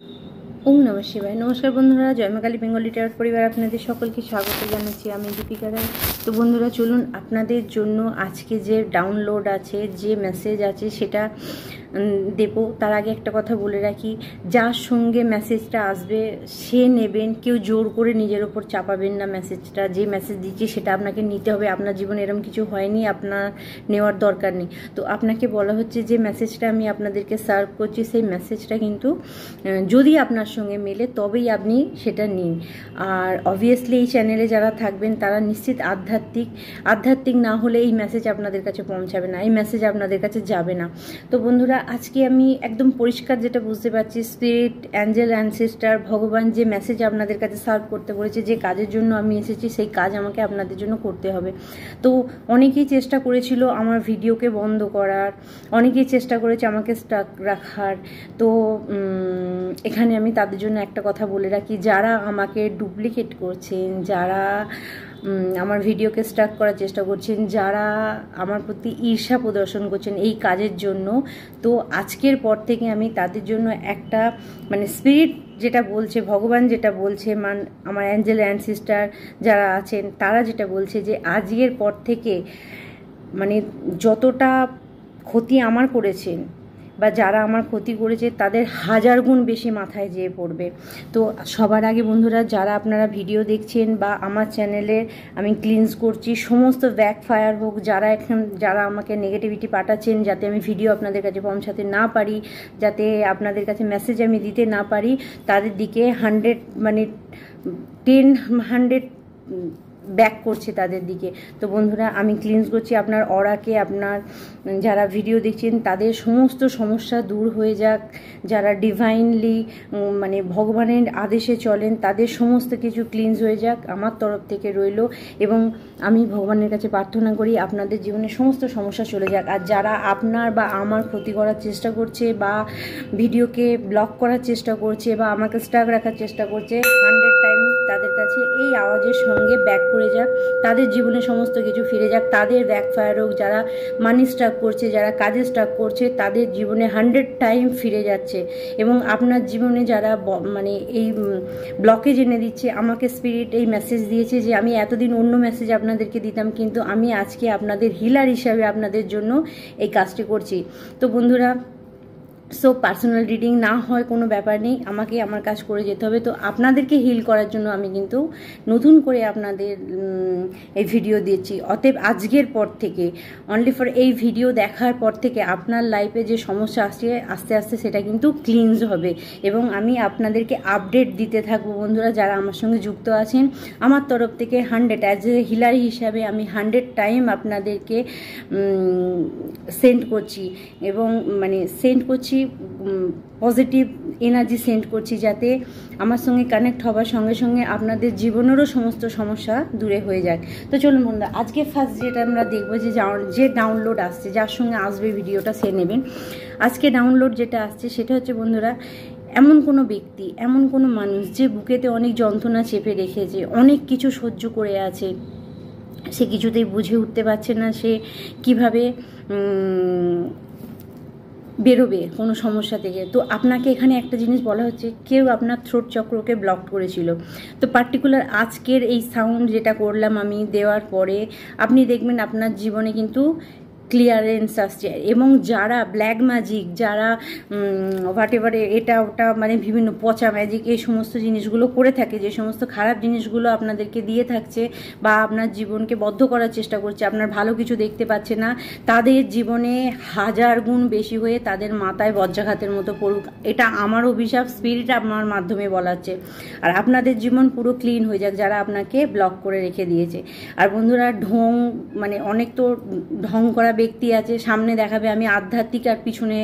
ওম নমঃ শিবায়। নমস্কার বন্ধুরা, জয়মাকালী বেঙ্গলি টাওয়ার পরিবার আপনাদের সকলকে স্বাগত জানাচ্ছি। আমি দীপিকা রায়। তো বন্ধুরা চলুন আপনাদের জন্য আজকে যে ডাউনলোড আছে, যে মেসেজ আছে সেটা দেব। তার আগে একটা কথা বলে রাখি, যার সঙ্গে মেসেজটা আসবে সে নেবেন, কেউ জোর করে নিজের ওপর চাপাবেন না। মেসেজটা যে মেসেজ দিচ্ছি সেটা আপনাকে নিতে হবে। আপনার জীবনে এরকম কিছু হয়নি, আপনার নেওয়ার দরকার নেই। তো আপনাকে বলা হচ্ছে যে মেসেজটা আমি আপনাদেরকে সার্ভ করছি, সেই মেসেজটা কিন্তু যদি আপনার সঙ্গে মেলে তবেই আপনি সেটা নিন। আর অবভিয়াসলি এই চ্যানেলে যারা থাকবেন তারা নিশ্চিত আধ্যাত্মিক না হলে এই মেসেজ আপনাদের কাছে পৌঁছাবে না, এই মেসেজ আপনাদের কাছে যাবে না। তো বন্ধুরা আজকে আমি একদম পরিষ্কার যেটা বুঝতে পারছি, স্পিরিট, অ্যাঞ্জেল, অ্যানসেস্টার, ভগবান যে মেসেজ আপনাদের কাছে সার্ভ করতে বলেছে, যে কাজের জন্য আমি এসেছি সেই কাজ আমাকে আপনাদের জন্য করতে হবে। তো অনেকেই চেষ্টা করেছিল আমার ভিডিওকে বন্ধ করার, অনেকেই চেষ্টা করেছে আমাকে স্টাক রাখার। তো এখানে আমি তাদের জন্য একটা কথা বলে রাখি, যারা আমাকে ডুপ্লিকেট করছেন, যারা আমার ভিডিওকে স্টাক করার চেষ্টা করছেন, যারা আমার প্রতি ঈর্ষা প্রদর্শন করছেন এই কাজের জন্য, তো আজকের পর থেকে আমি তাদের জন্য একটা স্পিরিট যেটা বলছে, ভগবান যেটা বলছে, আমার অ্যাঞ্জেল অ্যানসেস্টার যারা আছেন তারা যেটা বলছে যে আজকের পর থেকে যতটা ক্ষতি আমার করেছেন বা যারা আমার ক্ষতি করেছে তাদের 1000 গুণ বেশি মাথায় যেয়ে পড়বে। তো সবার আগে বন্ধুরা, যারা আপনারা ভিডিও দেখছেন বা আমার চ্যানেলে আমি ক্লিনস করছি, সমস্ত ব্যাকফায়ার হোক, যারা আমাকে নেগেটিভিটি পাঠাচ্ছেন যাতে আমি ভিডিও আপনাদের কাছে পৌঁছাতে না পারি, যাতে আপনাদের কাছে মেসেজ আমি দিতে না পারি, তাদের দিকে 100 ব্যাক করছে তাদের দিকে। তো বন্ধুরা আমি ক্লিনস করছি আপনার অরাকে, আপনার যারা ভিডিও দেখছেন তাদের সমস্ত সমস্যা দূর হয়ে যাক, যারা ডিভাইনলি ভগবানের আদেশে চলেন তাদের সমস্ত কিছু ক্লিনস হয়ে যাক আমার তরফ থেকে রইল। এবং আমি ভগবানের কাছে প্রার্থনা করি আপনাদের জীবনে সমস্ত সমস্যা চলে যাক। আর যারা আপনার বা আমার ক্ষতি করার চেষ্টা করছে বা ভিডিওকে ব্লক করার চেষ্টা করছে বা আমাকে স্টাক রাখার চেষ্টা করছে, 100 টাইম তাদের কাছে এই আওয়াজের সঙ্গে ব্যাক করে যাক, তাদের জীবনে সমস্ত কিছু ফিরে যাক, তাদের ব্যাকফায়ার হোক। যারা মানি স্টাক করছে, যারা কাজে স্টাক করছে, তাদের জীবনে 100 টাইম ফিরে যাচ্ছে। এবং আপনার জীবনে যারা এই ব্লকেজ এনে দিচ্ছে, আমাকে স্পিরিট এই মেসেজ দিয়েছে যে আমি এতদিন অন্য মেসেজ আপনাদেরকে দিতাম, কিন্তু আমি আজকে আপনাদের হিলার হিসাবে আপনাদের জন্য এই কাজটি করছি। তো বন্ধুরা, পার্সোনাল রিডিং না হয় কোনো ব্যাপার নেই, আমাকে আমার কাজ করে যেতে হবে। তো আপনাদেরকে হিল করার জন্য আমি কিন্তু নতুন করে আপনাদের এই ভিডিও দিচ্ছি। অতএব আজকের পর থেকে, অনলি ফর এই ভিডিও দেখার পর থেকে আপনার লাইফে যে সমস্যা আসছে আস্তে আস্তে সেটা কিন্তু ক্লিনজ হবে। এবং আমি আপনাদেরকে আপডেট দিতে থাকবো বন্ধুরা, যারা আমার সঙ্গে যুক্ত আছেন। আমার তরফ থেকে 100 অ্যাজ এ হিলার হিসাবে আমি 100 টাইম আপনাদেরকে সেন্ড করছি, এবং সেন্ড করছি পজিটিভ এনার্জি সেন্ড করছি, যাতে আমার সঙ্গে কানেক্ট হবার সঙ্গে সঙ্গে আপনাদের জীবনেরও সমস্ত সমস্যা দূরে হয়ে যাক। তো চলুন বন্ধুরা, আজকে ফার্স্ট যেটা আমরা দেখবো, যে ডাউনলোড আসছে, যার সঙ্গে আসবে ভিডিওটা সে নেবেন। আজকে ডাউনলোড যেটা আসছে সেটা হচ্ছে বন্ধুরা, এমন কোনো ব্যক্তি, এমন কোনো মানুষ যে বুকেতে অনেক যন্ত্রণা চেপে রেখেছে, অনেক কিছু সহ্য করে আছে, সে কিছুতেই বুঝে উঠতে পারছে না সে কিভাবে বেরোবে কোনো সমস্যা থেকে। তো আপনাকে এখানে একটা জিনিস বলা হচ্ছে, কেউ আপনার থ্রোট চক্রকে ব্লক করেছিল। তো পার্টিকুলার আজকের এই সাউন্ড যেটা করলাম আমি দেওয়ার পরে আপনি দেখবেন আপনার জীবনে কিন্তু ক্লিয়ারেন্স আসছে। এবং যারা ব্ল্যাক ম্যাজিক, যারা হোয়াট এভার এটা ওটা বিভিন্ন পচা ম্যাজিক এই সমস্ত জিনিসগুলো করে থাকে, যে সমস্ত খারাপ জিনিসগুলো আপনাদেরকে দিয়ে থাকছে বা আপনার জীবনকে বদ্ধ করার চেষ্টা করছে, আপনার ভালো কিছু দেখতে পাচ্ছে না, তাদের জীবনে 1000 গুণ বেশি হয়ে তাদের মাথায় বজ্রাঘাতের মতো পড়ুক, এটা আমার অভিশাপ। স্পিরিট আমার মাধ্যমে বলাচ্ছে। আর আপনাদের জীবন পুরো ক্লিন হয়ে যাক, যারা আপনাকে ব্লক করে রেখে দিয়েছে। আর বন্ধুরা, ঢং অনেক তো ঢং করা ব্যক্তি আছে, সামনে দেখাবে আমি আধ্যাত্মিক, আর পিছনে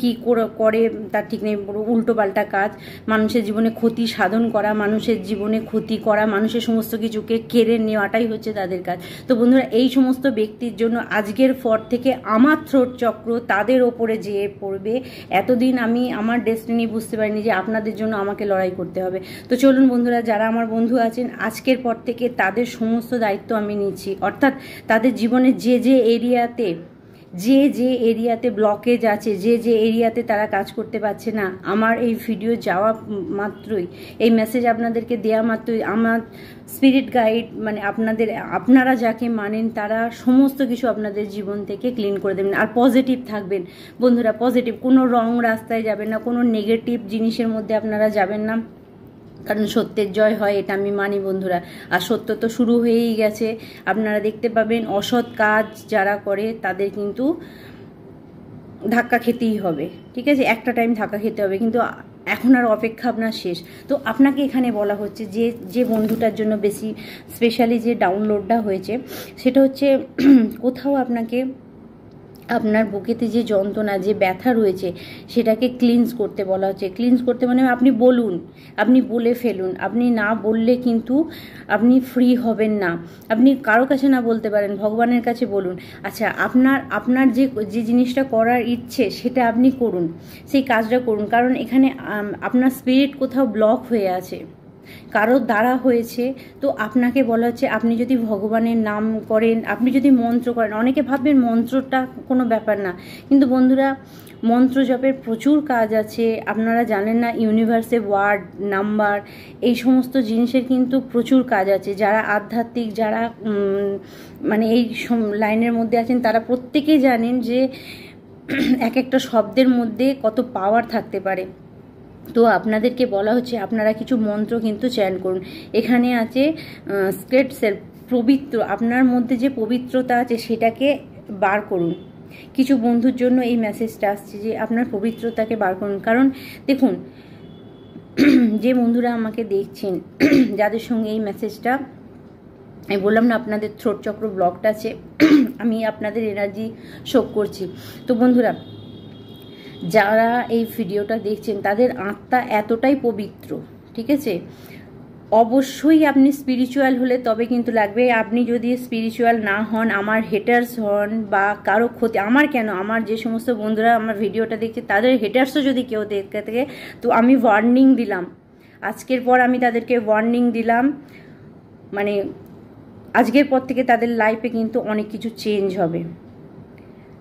কি করে তার ঠিক নেই, উল্টো পাল্টা কাজ, মানুষের জীবনে ক্ষতি সাধন করা, মানুষের জীবনে ক্ষতি করা, মানুষের সমস্ত কিছুকে কেড়ে নেওয়াটাই হচ্ছে তাদের কাজ। তো বন্ধুরা, এই সমস্ত ব্যক্তির জন্য আজকের পর থেকে আমার থ্রোট চক্র তাদের ওপরে যেয়ে পড়বে। এতদিন আমি আমার ডেস্টিনি বুঝতে পারিনি যে আপনাদের জন্য আমাকে লড়াই করতে হবে। তো চলুন বন্ধুরা, যারা আমার বন্ধু আছেন, আজকের পর থেকে তাদের সমস্ত দায়িত্ব আমি নিচ্ছি। অর্থাৎ তাদের জীবনে যে এরিয়াতে যে যে এরিয়াতে ব্লকেজ আছে, যে যে এরিয়াতে তারা কাজ করতে পারছে না, আমার এই ভিডিও যাওয়া মাত্রই, এই মেসেজ আপনাদেরকে দেওয়া মাত্রই আমার স্পিরিট গাইড মানে আপনারা যাকে মানেন তারা সমস্ত কিছু আপনাদের জীবন থেকে ক্লিন করে দেবেন। আর পজিটিভ থাকবেন বন্ধুরা, পজিটিভ, কোনো রং রাস্তায় যাবেন না, কোনো নেগেটিভ জিনিসের মধ্যে আপনারা যাবেন না, কারণ সত্যের জয় হয়, এটা আমি মানি বন্ধুরা। আর সত্য তো শুরু হয়েই গেছে, আপনারা দেখতে পাবেন অসৎ কাজ যারা করে তাদের কিন্তু ধাক্কা খেতেই হবে, ঠিক আছে, একটা টাইম ধাক্কা খেতে হবে, কিন্তু এখন আর অপেক্ষা আপনার শেষ। তো আপনাকে এখানে বলা হচ্ছে যে বন্ধুটার জন্য বেশি স্পেশালি যে ডাউনলোডটা হয়েছে সেটা হচ্ছে কোথাও আপনাকে আপনার বুকেতে যে যন্ত্রণা, যে ব্যথা রয়েছে সেটাকে ক্লিনস করতে বলা হচ্ছে। ক্লিনস করতে মানে আপনি বলুন, আপনি বলে ফেলুন, আপনি না বললে কিন্তু আপনি ফ্রি হবেন না। আপনি কারো কাছে না বলতে পারেন, ভগবানের কাছে বলুন। আচ্ছা, আপনার যে জিনিসটা করার ইচ্ছে সেটা আপনি করুন, সেই কাজটা করুন, কারণ এখানে আপনার স্পিরিট কোথাও ব্লক হয়ে আছে, কারোর দ্বারা হয়েছে। তো আপনাকে বলা হচ্ছে আপনি যদি ভগবানের নাম করেন, আপনি যদি মন্ত্র করেন, অনেকে ভাববেন মন্ত্রটা কোনো ব্যাপার না, কিন্তু বন্ধুরা মন্ত্র জপের প্রচুর কাজ আছে। আপনারা জানেন না, ইউনিভার্সে ওয়ার্ড, নাম্বার, এই সমস্ত জিনিসের কিন্তু প্রচুর কাজ আছে। যারা আধ্যাত্মিক, যারা মানে এই লাইনের মধ্যে আছেন তারা প্রত্যেকেই জানেন যে এক একটা শব্দের মধ্যে কত পাওয়ার থাকতে পারে। তো আপনাদেরকে বলা হচ্ছে আপনারা কিছু মন্ত্র কিন্তু চ্যান করুন। এখানে আছে স্ক্রেট সেলফ, পবিত্র, আপনার মধ্যে যে পবিত্রতা আছে সেটাকে বার করুন। কিছু বন্ধুর জন্য এই মেসেজটা আসছে যে আপনার পবিত্রতাকে বার করুন। কারণ দেখুন, যে বন্ধুরা আমাকে দেখছেন, যাদের সঙ্গে এই মেসেজটা, আমি বললাম না আপনাদের থ্রোট চক্র ব্লকটা আছে, আমি আপনাদের এনার্জি শোক করছি। তো বন্ধুরা যারা এই ভিডিওটা দেখছেন তাদের আত্মা এতটাই পবিত্র, ঠিক আছে, অবশ্যই আপনি স্পিরিচুয়াল হলে তবে কিন্তু লাগবে। আপনি যদি স্পিরিচুয়াল না হন, আমার হেটার্স হন বা কারো ক্ষতি, আমার কেন, আমার যে সমস্ত বন্ধুরা আমার ভিডিওটা দেখছে তাদের হেটার্সও যদি কেউ দেখতে থাকে, তো আমি ওয়ার্নিং দিলাম, আজকের পর আমি তাদেরকে ওয়ার্নিং দিলাম, মানে আজকের পর থেকে তাদের লাইফে কিন্তু অনেক কিছু চেঞ্জ হবে।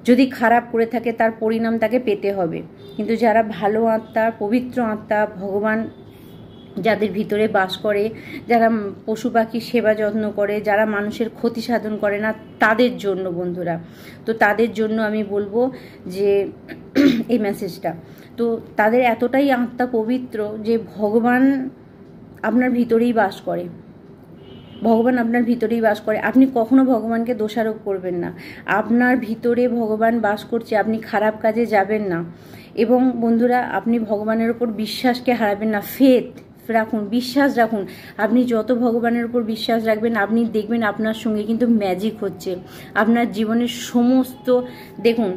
যদি খারাপ করে থাকে তার পরিণাম তাকে পেতে হবে। কিন্তু যারা ভালো আত্মা, পবিত্র আত্মা, ভগবান যাদের ভিতরে বাস করে, যারা পশু পাখির সেবা যত্ন করে, যারা মানুষের ক্ষতি সাধন করে না, তাদের জন্য বন্ধুরা, তো তাদের জন্য আমি বলবো যে এই মেসেজটা, তো তাদের এতটাই আত্মা পবিত্র যে ভগবান আপনার ভিতরেই বাস করে, ভগবান আপনার ভিতরেই বাস করে। আপনি কখনো ভগবানকে দোষারোপ করবেন না, আপনার ভিতরে ভগবান বাস করছে, আপনি খারাপ কাজে যাবেন না। এবং বন্ধুরা আপনি ভগবানের ওপর বিশ্বাসকে হারাবেন না, ফেথ রাখুন, বিশ্বাস রাখুন। আপনি যত ভগবানের উপর বিশ্বাস রাখবেন আপনি দেখবেন আপনার সঙ্গে কিন্তু ম্যাজিক হচ্ছে। আপনার জীবনের সমস্ত, দেখুন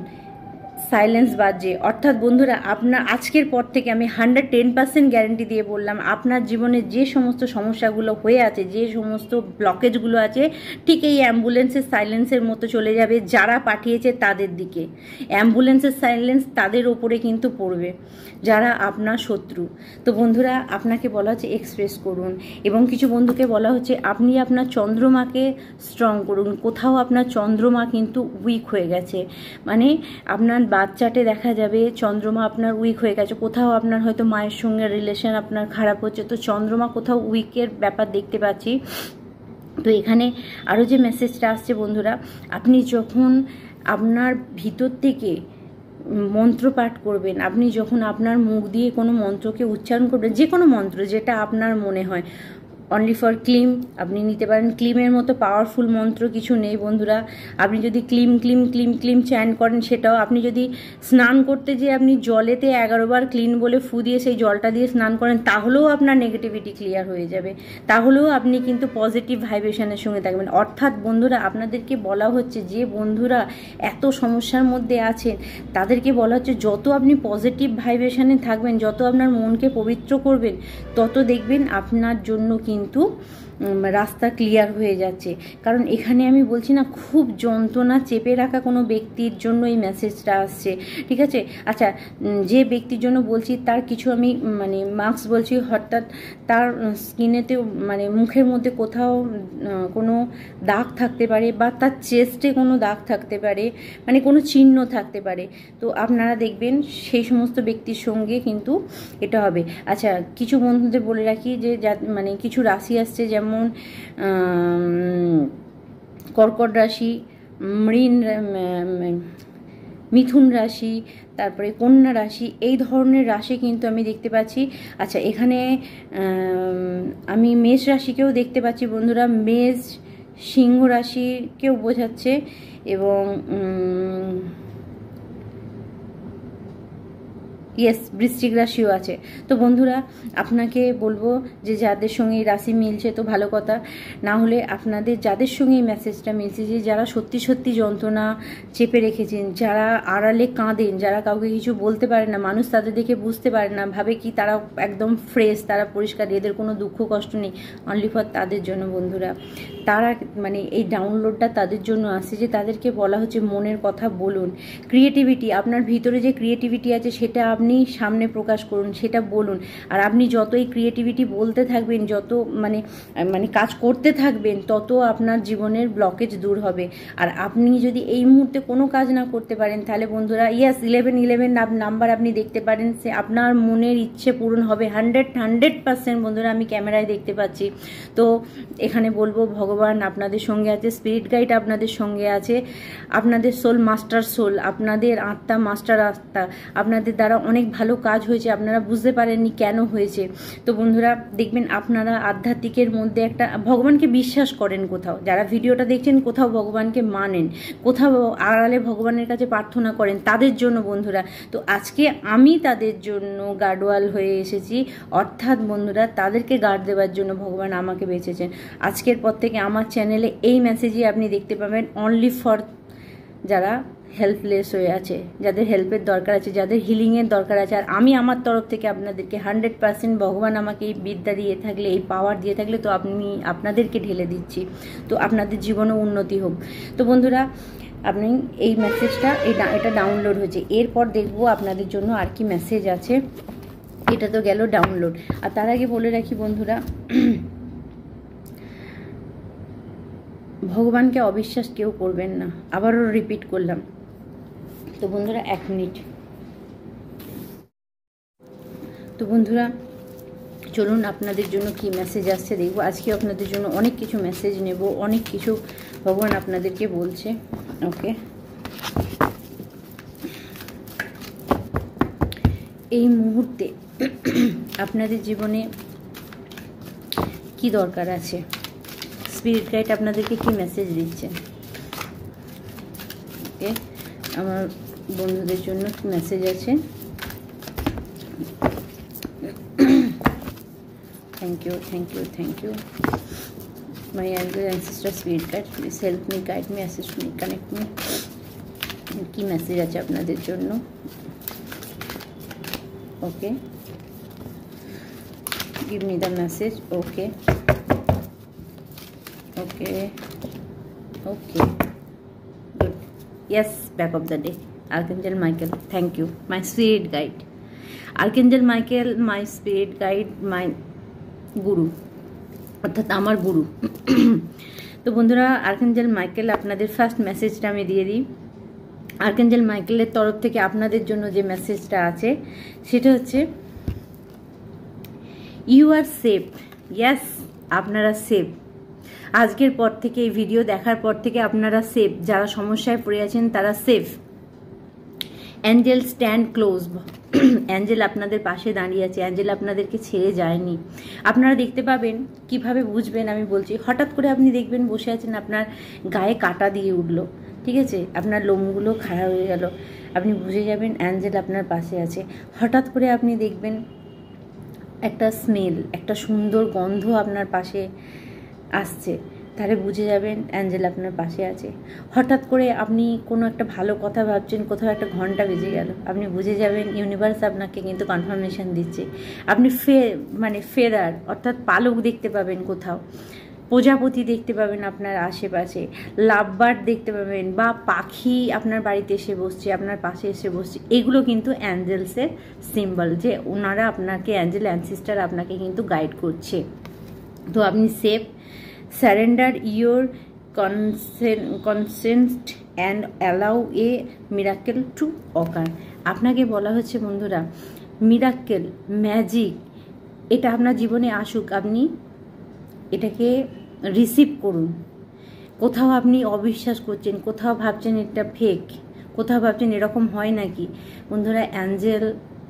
সাইলেন্স বাজে, অর্থাৎ বন্ধুরা আপনার আজকের পর থেকে আমি 110% গ্যারেন্টি দিয়ে বললাম, আপনার জীবনে যে সমস্ত সমস্যাগুলো হয়ে আছে, যে সমস্ত ব্লকেজগুলো আছে, ঠিক এই অ্যাম্বুলেন্সের সাইলেন্সের মতো চলে যাবে যারা পাঠিয়েছে তাদের দিকে। অ্যাম্বুলেন্সের সাইলেন্স তাদের ওপরে কিন্তু পড়বে যারা আপনার শত্রু। তো বন্ধুরা আপনাকে বলা হচ্ছে এক্সপ্রেস করুন, এবং কিছু বন্ধুকে বলা হচ্ছে আপনি আপনার চন্দ্রমাকে স্ট্রং করুন। কোথাও আপনার চন্দ্রমা কিন্তু উইক হয়ে গেছে, মানে আপনার বাচ্চাটে দেখা যাবে চন্দ্রমা আপনার উইক হয়ে গেছে, কোথাও আপনার হয়তো মায়ের সঙ্গে রিলেশন আপনার খারাপ হচ্ছে, তো চন্দ্রমা কোথাও উইকের ব্যাপার দেখতে পাচ্ছি। তো এখানে আরও যে মেসেজটা আসছে বন্ধুরা, আপনি যখন আপনার ভিতর থেকে মন্ত্র পাঠ করবেন, আপনি যখন আপনার মুখ দিয়ে কোনো মন্ত্রকে উচ্চারণ করবেন, যে কোনো মন্ত্র যেটা আপনার মনে হয়, অনলি ফর ক্লিম আপনি নিতে পারেন। ক্লিমের মতো পাওয়ারফুল মন্ত্র কিছু নেই বন্ধুরা। আপনি যদি ক্লিম ক্লিম ক্লিম ক্লিম চ্যান করেন সেটাও, আপনি যদি স্নান করতে যেয়ে আপনি জলেতে 11 বার ক্লিন বলে ফু দিয়ে সেই জলটা দিয়ে স্নান করেন, তাহলেও আপনার নেগেটিভিটি ক্লিয়ার হয়ে যাবে, তাহলেও আপনি কিন্তু পজিটিভ ভাইব্রেশনের সঙ্গে থাকবেন। অর্থাৎ বন্ধুরা আপনাদেরকে বলা হচ্ছে, যে বন্ধুরা এত সমস্যার মধ্যে আছেন তাদেরকে বলা হচ্ছে যত আপনি পজিটিভ ভাইব্রেশনে থাকবেন, যত আপনার মনকে পবিত্র করবেন, তত দেখবেন আপনার জন্য কিন্তু রাস্তা ক্লিয়ার হয়ে যাচ্ছে। কারণ এখানে আমি বলছি না, খুব যন্ত্রণা চেপে রাখা কোনো ব্যক্তির জন্য এই মেসেজটা আসছে, ঠিক আছে? আচ্ছা, যে ব্যক্তির জন্য বলছি তার কিছু আমি মানে মার্কস বলছি, হঠাৎ তার স্কিনেতে মানে মুখের মধ্যে কোথাও কোনো দাগ থাকতে পারে, বা তার চেস্টে কোনো দাগ থাকতে পারে, মানে কোনো চিহ্ন থাকতে পারে। তো আপনারা দেখবেন সেই সমস্ত ব্যক্তির সঙ্গে কিন্তু এটা হবে। আচ্ছা, কিছু বন্ধুদের বলে রাখি যে মানে কিছু রাশি আসছে, যেমন কর্কট রাশি, মিথুন রাশি, তারপরে কন্যা রাশি, এই ধরনের রাশি কিন্তু আমি দেখতে পাচ্ছি। আচ্ছা, এখানে আমি মেষ রাশিকেও দেখতে পাচ্ছি বন্ধুরা, মেষ সিংহ রাশিকেও বোঝাচ্ছে, এবং ইয়েস বৃশ্চিক রাশিও আছে। তো বন্ধুরা, আপনাকে বলবো যে যাদের সঙ্গে এই রাশি মিলছে তো ভালো কথা, না হলে আপনাদের যাদের সঙ্গে এই মেসেজটা মিলছে, যে যারা সত্যি সত্যি যন্ত্রণা চেপে রেখেছেন, যারা আড়ালে কাঁদেন, যারা কাউকে কিছু বলতে পারে না, মানুষ তাদের দেখে বুঝতে পারে না, ভাবে কি তারা একদম ফ্রেশ, তারা পরিষ্কার, এদের কোনো দুঃখ কষ্ট নেই, অনলি ফর তাদের জন্য বন্ধুরা। তারা মানে এই ডাউনলোডটা তাদের জন্য আসছে, যে তাদেরকে বলা হচ্ছে মনের কথা বলুন, ক্রিয়েটিভিটি, আপনার ভিতরে যে ক্রিয়েটিভিটি আছে সেটা আপনি সামনে প্রকাশ করুন, সেটা বলুন। আর আপনি যত এই ক্রিয়েটিভিটি বলতে থাকবেন, যত মানে মানে কাজ করতে থাকবেন, তত আপনার জীবনের ব্লকেজ দূর হবে। আর আপনি যদি এই মুহূর্তে কোনো কাজ না করতে পারেন, তাহলে বন্ধুরা ইয়েস 1111 নাম্বার আপনি দেখতে পারেন, সে আপনার মনের ইচ্ছে পূরণ হবে 100% বন্ধুরা, আমি ক্যামেরায় দেখতে পাচ্ছি। তো এখানে বলবো ভগবান আপনাদের সঙ্গে আছে, স্পিরিট গাইড আপনাদের সঙ্গে আছে, আপনাদের সোল মাস্টার সোল, আপনাদের আত্মা মাস্টার আত্মা, আপনাদের দ্বারা অনেক ভালো কাজ হয়েছে, আপনারা বুঝতে পারেননি কেন হয়েছে। তো বন্ধুরা দেখবেন আপনারা আধ্যাত্মিকের মধ্যে একটা ভগবানকে বিশ্বাস করেন, কোথাও যারা ভিডিওটা দেখছেন কোথাও ভগবানকে মানেন, কোথাও আড়ালে ভগবানের কাছে প্রার্থনা করেন, তাদের জন্য বন্ধুরা। তো আজকে আমি তাদের জন্য গার্ডওয়াল হয়ে এসেছি, অর্থাৎ বন্ধুরা তাদেরকে গার্ড দেওয়ার জন্য ভগবান আমাকে বেঁচেছেন। আজকের পর থেকে আমার চ্যানেলে এই মেসেজই আপনি দেখতে পাবেন, অনলি ফর যারা হেল্পলেস হয়ে আছে, যাদের হেল্পের দরকার আছে, যাদের হিলিংয়ের দরকার আছে। আর আমি আমার তরফ থেকে আপনাদেরকে 100% ভগবান আমাকে এই বিদ্যা দিয়ে থাকলে, এই পাওয়ার দিয়ে থাকলে, তো আমি আপনাদেরকে ঢেলে দিচ্ছি, তো আপনাদের জীবনে উন্নতি হোক। তো বন্ধুরা আপনি এই মেসেজটা এটা ডাউনলোড হয়েছে, এরপর দেখবো আপনাদের জন্য আর কি মেসেজ আছে। এটা তো গেল ডাউনলোড। আর তার আগে বলে রাখি বন্ধুরা, ভগবানকে অবিশ্বাস কেউ করবেন না, আবারও রিপিট করলাম। তো বন্ধুরা 1 মিনিট। তো বন্ধুরা চলুন আপনাদের জন্য কি মেসেজ আসছে দেখবো। আজকে আপনাদের জন্য অনেক কিছু মেসেজ নেব, অনেক কিছু ভগবান আপনাদেরকে বলছে। ওকে, এই মুহূর্তে আপনাদের জীবনে কি দরকার আছে, স্পিরিট গাইড আপনাদেরকে কি মেসেজ দিচ্ছে। ওকে, আমার বন্ধুদের জন্য কি মেসেজ আছে। Thank you, thank you, thank you. My ancestor spirit guide, please help me, guide me, assist me, connect me. কি মেসেজ আছে আপনাদের জন্য। ওকে, give me the message. Okay, okay, okay, good. Yes, back of the day, Archangel Michael, thank you, my spirit guide. Archangel Michael, my spirit guide, my গুরু, অর্থাৎ আমার গুরু। তো বন্ধুরা archangel Michael আপনাদের first মেসেজটা আমি দিয়ে দিই। আর্কেঞ্জেল মাইকেলের তরফ থেকে আপনাদের জন্য যে মেসেজটা আছে সেটা হচ্ছে, ইউ আর সেফ। ইয়েস, আপনারা সেফ। আজকের পর থেকে, এই ভিডিও দেখার পর থেকে আপনারা সেফ। যারা সমস্যায় পড়ে আছেন তারা safe. Angel stand close. Angel আপনাদের পাশে দাঁড়িয়ে আছে, অ্যাঞ্জেল আপনাদেরকে ছেড়ে যায়নি। আপনারা দেখতে পাবেন, কিভাবে বুঝবেন আমি বলছি। হঠাৎ করে আপনি দেখবেন বসে আছেন, আপনার গায়ে কাঁটা দিয়ে উঠলো, ঠিক আছে, আপনার লোমগুলো খাড়া হয়ে গেল, আপনি বুঝে যাবেন অ্যাঞ্জেল আপনার পাশে আছে। হঠাৎ করে আপনি দেখবেন একটা স্মেল, একটা সুন্দর গন্ধ আপনার পাশে আসছে, তাহলে বুঝে যাবেন অ্যাঞ্জেল আপনার পাশে আছে। হঠাৎ করে আপনি কোনো একটা ভালো কথা ভাবছেন, কোথাও একটা ঘন্টা বেজে গেল, আপনি বুঝে যাবেন ইউনিভার্স আপনাকে কিন্তু কনফার্মেশন দিচ্ছে। আপনি ফেদার অর্থাৎ পালক দেখতে পাবেন কোথাও, প্রজাপতি দেখতে পাবেন আপনার আশেপাশে, লাভ বার্ড দেখতে পাবেন, বা পাখি আপনার বাড়িতে এসে বসছে, আপনার পাশে এসে বসছে। এগুলো কিন্তু অ্যাঞ্জেলসের সিম্বল, যে ওনারা আপনাকে, অ্যাঞ্জেল অ্যানসিস্টার আপনাকে কিন্তু গাইড করছে। তো আপনি safe, surrender your consent and allow a miracle to occur. আপনাকে বলা হচ্ছে বন্ধুরা, মিরাকেল, ম্যাজিক এটা আপনার জীবনে আসুক, আপনি এটাকে রিসিভ করুন। কোথাও আপনি অবিশ্বাস করছেন, কোথাও ভাবছেন এটা ফেক, কোথাও ভাবছেন এরকম হয় নাকি, বন্ধুরা অ্যাঞ্জেল,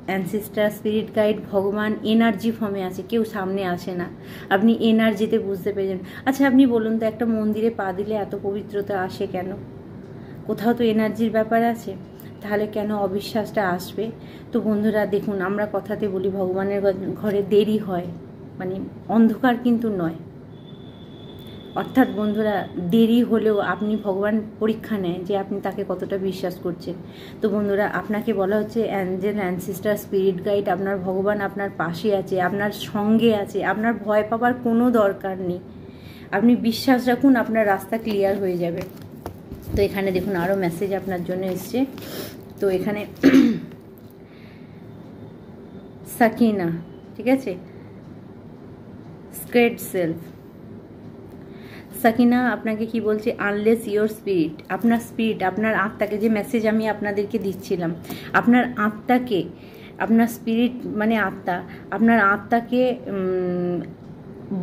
অ্যানসিস্টার, স্পিরিট গাইড, ভগবান এনার্জি ফর্মে আছে, কেউ সামনে আসে না, আপনি এনার্জিতে বুঝতে পেরেছেন। আচ্ছা আপনি বলুন তো, একটা মন্দিরে পা দিলে এত পবিত্রতা আসে কেন? কোথাও তো এনার্জির ব্যাপার আছে, তাহলে কেন অবিশ্বাসটা আসবে? তো বন্ধুরা দেখুন, আমরা কথাতে বলি ভগবানের ঘরে দেরি হয়, মানে অন্ধকার কিন্তু নয়। অর্থাৎ বন্ধুরা দেরি হলেও আপনি, ভগবান পরীক্ষা নেয় যে আপনি তাকে কতটা বিশ্বাস করছেন। তো বন্ধুরা আপনাকে বলা হচ্ছে অ্যাঞ্জেল, অ্যানসিস্টার, স্পিরিট গাইড, আপনার ভগবান আপনার পাশে আছে, আপনার সঙ্গে আছে, আপনার ভয় পাবার কোনো দরকার নেই। আপনি বিশ্বাস রাখুন, আপনার রাস্তা ক্লিয়ার হয়ে যাবে। তো এখানে দেখুন আরও মেসেজ আপনার জন্য এসছে। তো এখানে সাকিনা, ঠিক আছে, স্ক্রেড সেলফ। সাকিনা আপনাকে কি বলছে, আনলেস ইয়োর স্পিরিট, আপনার স্পিরিট, আপনার আত্মাকে, যে মেসেজ আমি আপনাদেরকে দিচ্ছিলাম, আপনার আত্মাকে, আপনার স্পিরিট মানে আত্মা, আপনার আত্মাকে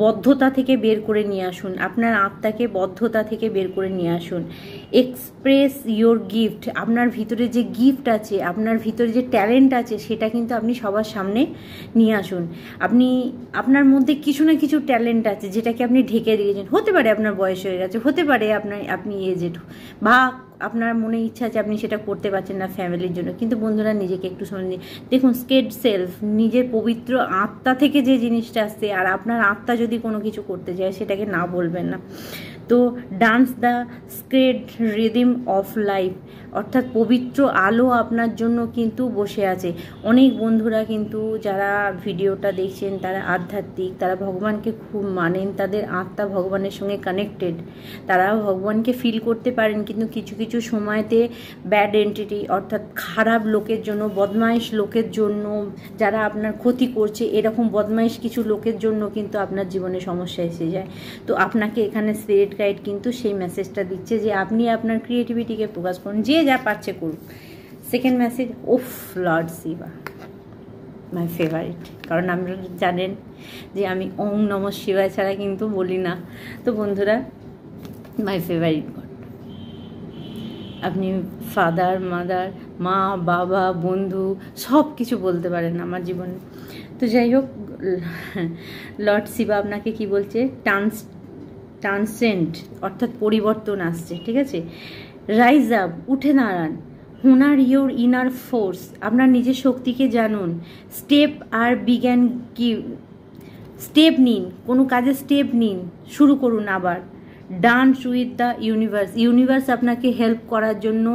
বদ্ধতা থেকে বের করে নিয়ে আসুন, আপনার আত্মাকে বদ্ধতা থেকে বের করে নিয়ে আসুন। এক্সপ্রেস ইয়োর গিফট, আপনার ভিতরে যে গিফট আছে, আপনার ভিতরে যে ট্যালেন্ট আছে, সেটা কিন্তু আপনি সবার সামনে নিয়ে আসুন। আপনি, আপনার মধ্যে কিছু না কিছু ট্যালেন্ট আছে যেটাকে আপনি ঢেকে দিয়েছেন। হতে পারে আপনার বয়স হয়ে গেছে, হতে পারে আপনি এজেড, বা আপনার মনে ইচ্ছা আছে আপনি সেটা করতে পারছেন না ফ্যামিলির জন্য। কিন্তু বন্ধুরা নিজেকে একটু শুনে দেখুন, স্কেড সেলফ, নিজের পবিত্র আত্মা থেকে যে জিনিসটা আসছে, আর আপনার আত্মা যদি কোনো কিছু করতে যায় সেটাকে না বলবেন না। তো dance the sacred rhythm of life, অর্থাৎ পবিত্র আলো আপনার জন্য কিন্তু বসে আছে। অনেক বন্ধুরা কিন্তু যারা ভিডিওটা দেখছেন তারা আধ্যাত্মিক, তারা ভগবানকে খুব মানেন, তাদের আত্মা ভগবানের সঙ্গে কানেক্টেড, তারা ভগবানকে ফিল করতে পারেন। কিন্তু কিছু কিছু সময়তে ব্যাড এন্টিটি, অর্থাৎ খারাপ লোকের জন্য, বদমাইশ লোকের জন্য, যারা আপনার ক্ষতি করছে, এরকম বদমাইশ কিছু লোকের জন্য কিন্তু আপনার জীবনে সমস্যা এসে যায়। তো আপনাকে এখানে স্পিরিট গাইড কিন্তু সেই মেসেজটা দিচ্ছে যে আপনি আপনার ক্রিয়েটিভিটিকে প্রকাশ করুন, যে যা পারছে করুন। Second message, of Lord Shiva, my favourite, কারণ আপনারা জানেন যে আমি ওং নমঃ শিবায় ছাড়া কিন্তু বলি না। তো বন্ধুরা মাই ফেভারিট গড, আপনি ফাদার, মাদার, মা, বাবা, বন্ধু সব কিছু বলতে পারেন আমার জীবনে। তো যাই হোক, লর্ড শিবা আপনাকে কি বলছে, ট্রান্সেন্ড, অর্থাৎ পরিবর্তন আসছে, ঠিক আছে। রাইজ আপ, উঠে দাঁড়ান। হুনার ইয়োর ইনার ফোর্স, আপনার নিজের শক্তিকে জানুন। স্টেপ আর বিজ্ঞান কি, স্টেপ নিন, কোনো কাজে স্টেপ নিন, শুরু করুন আবার। Dance with the universe, universe আপনাকে হেল্প করার জন্য,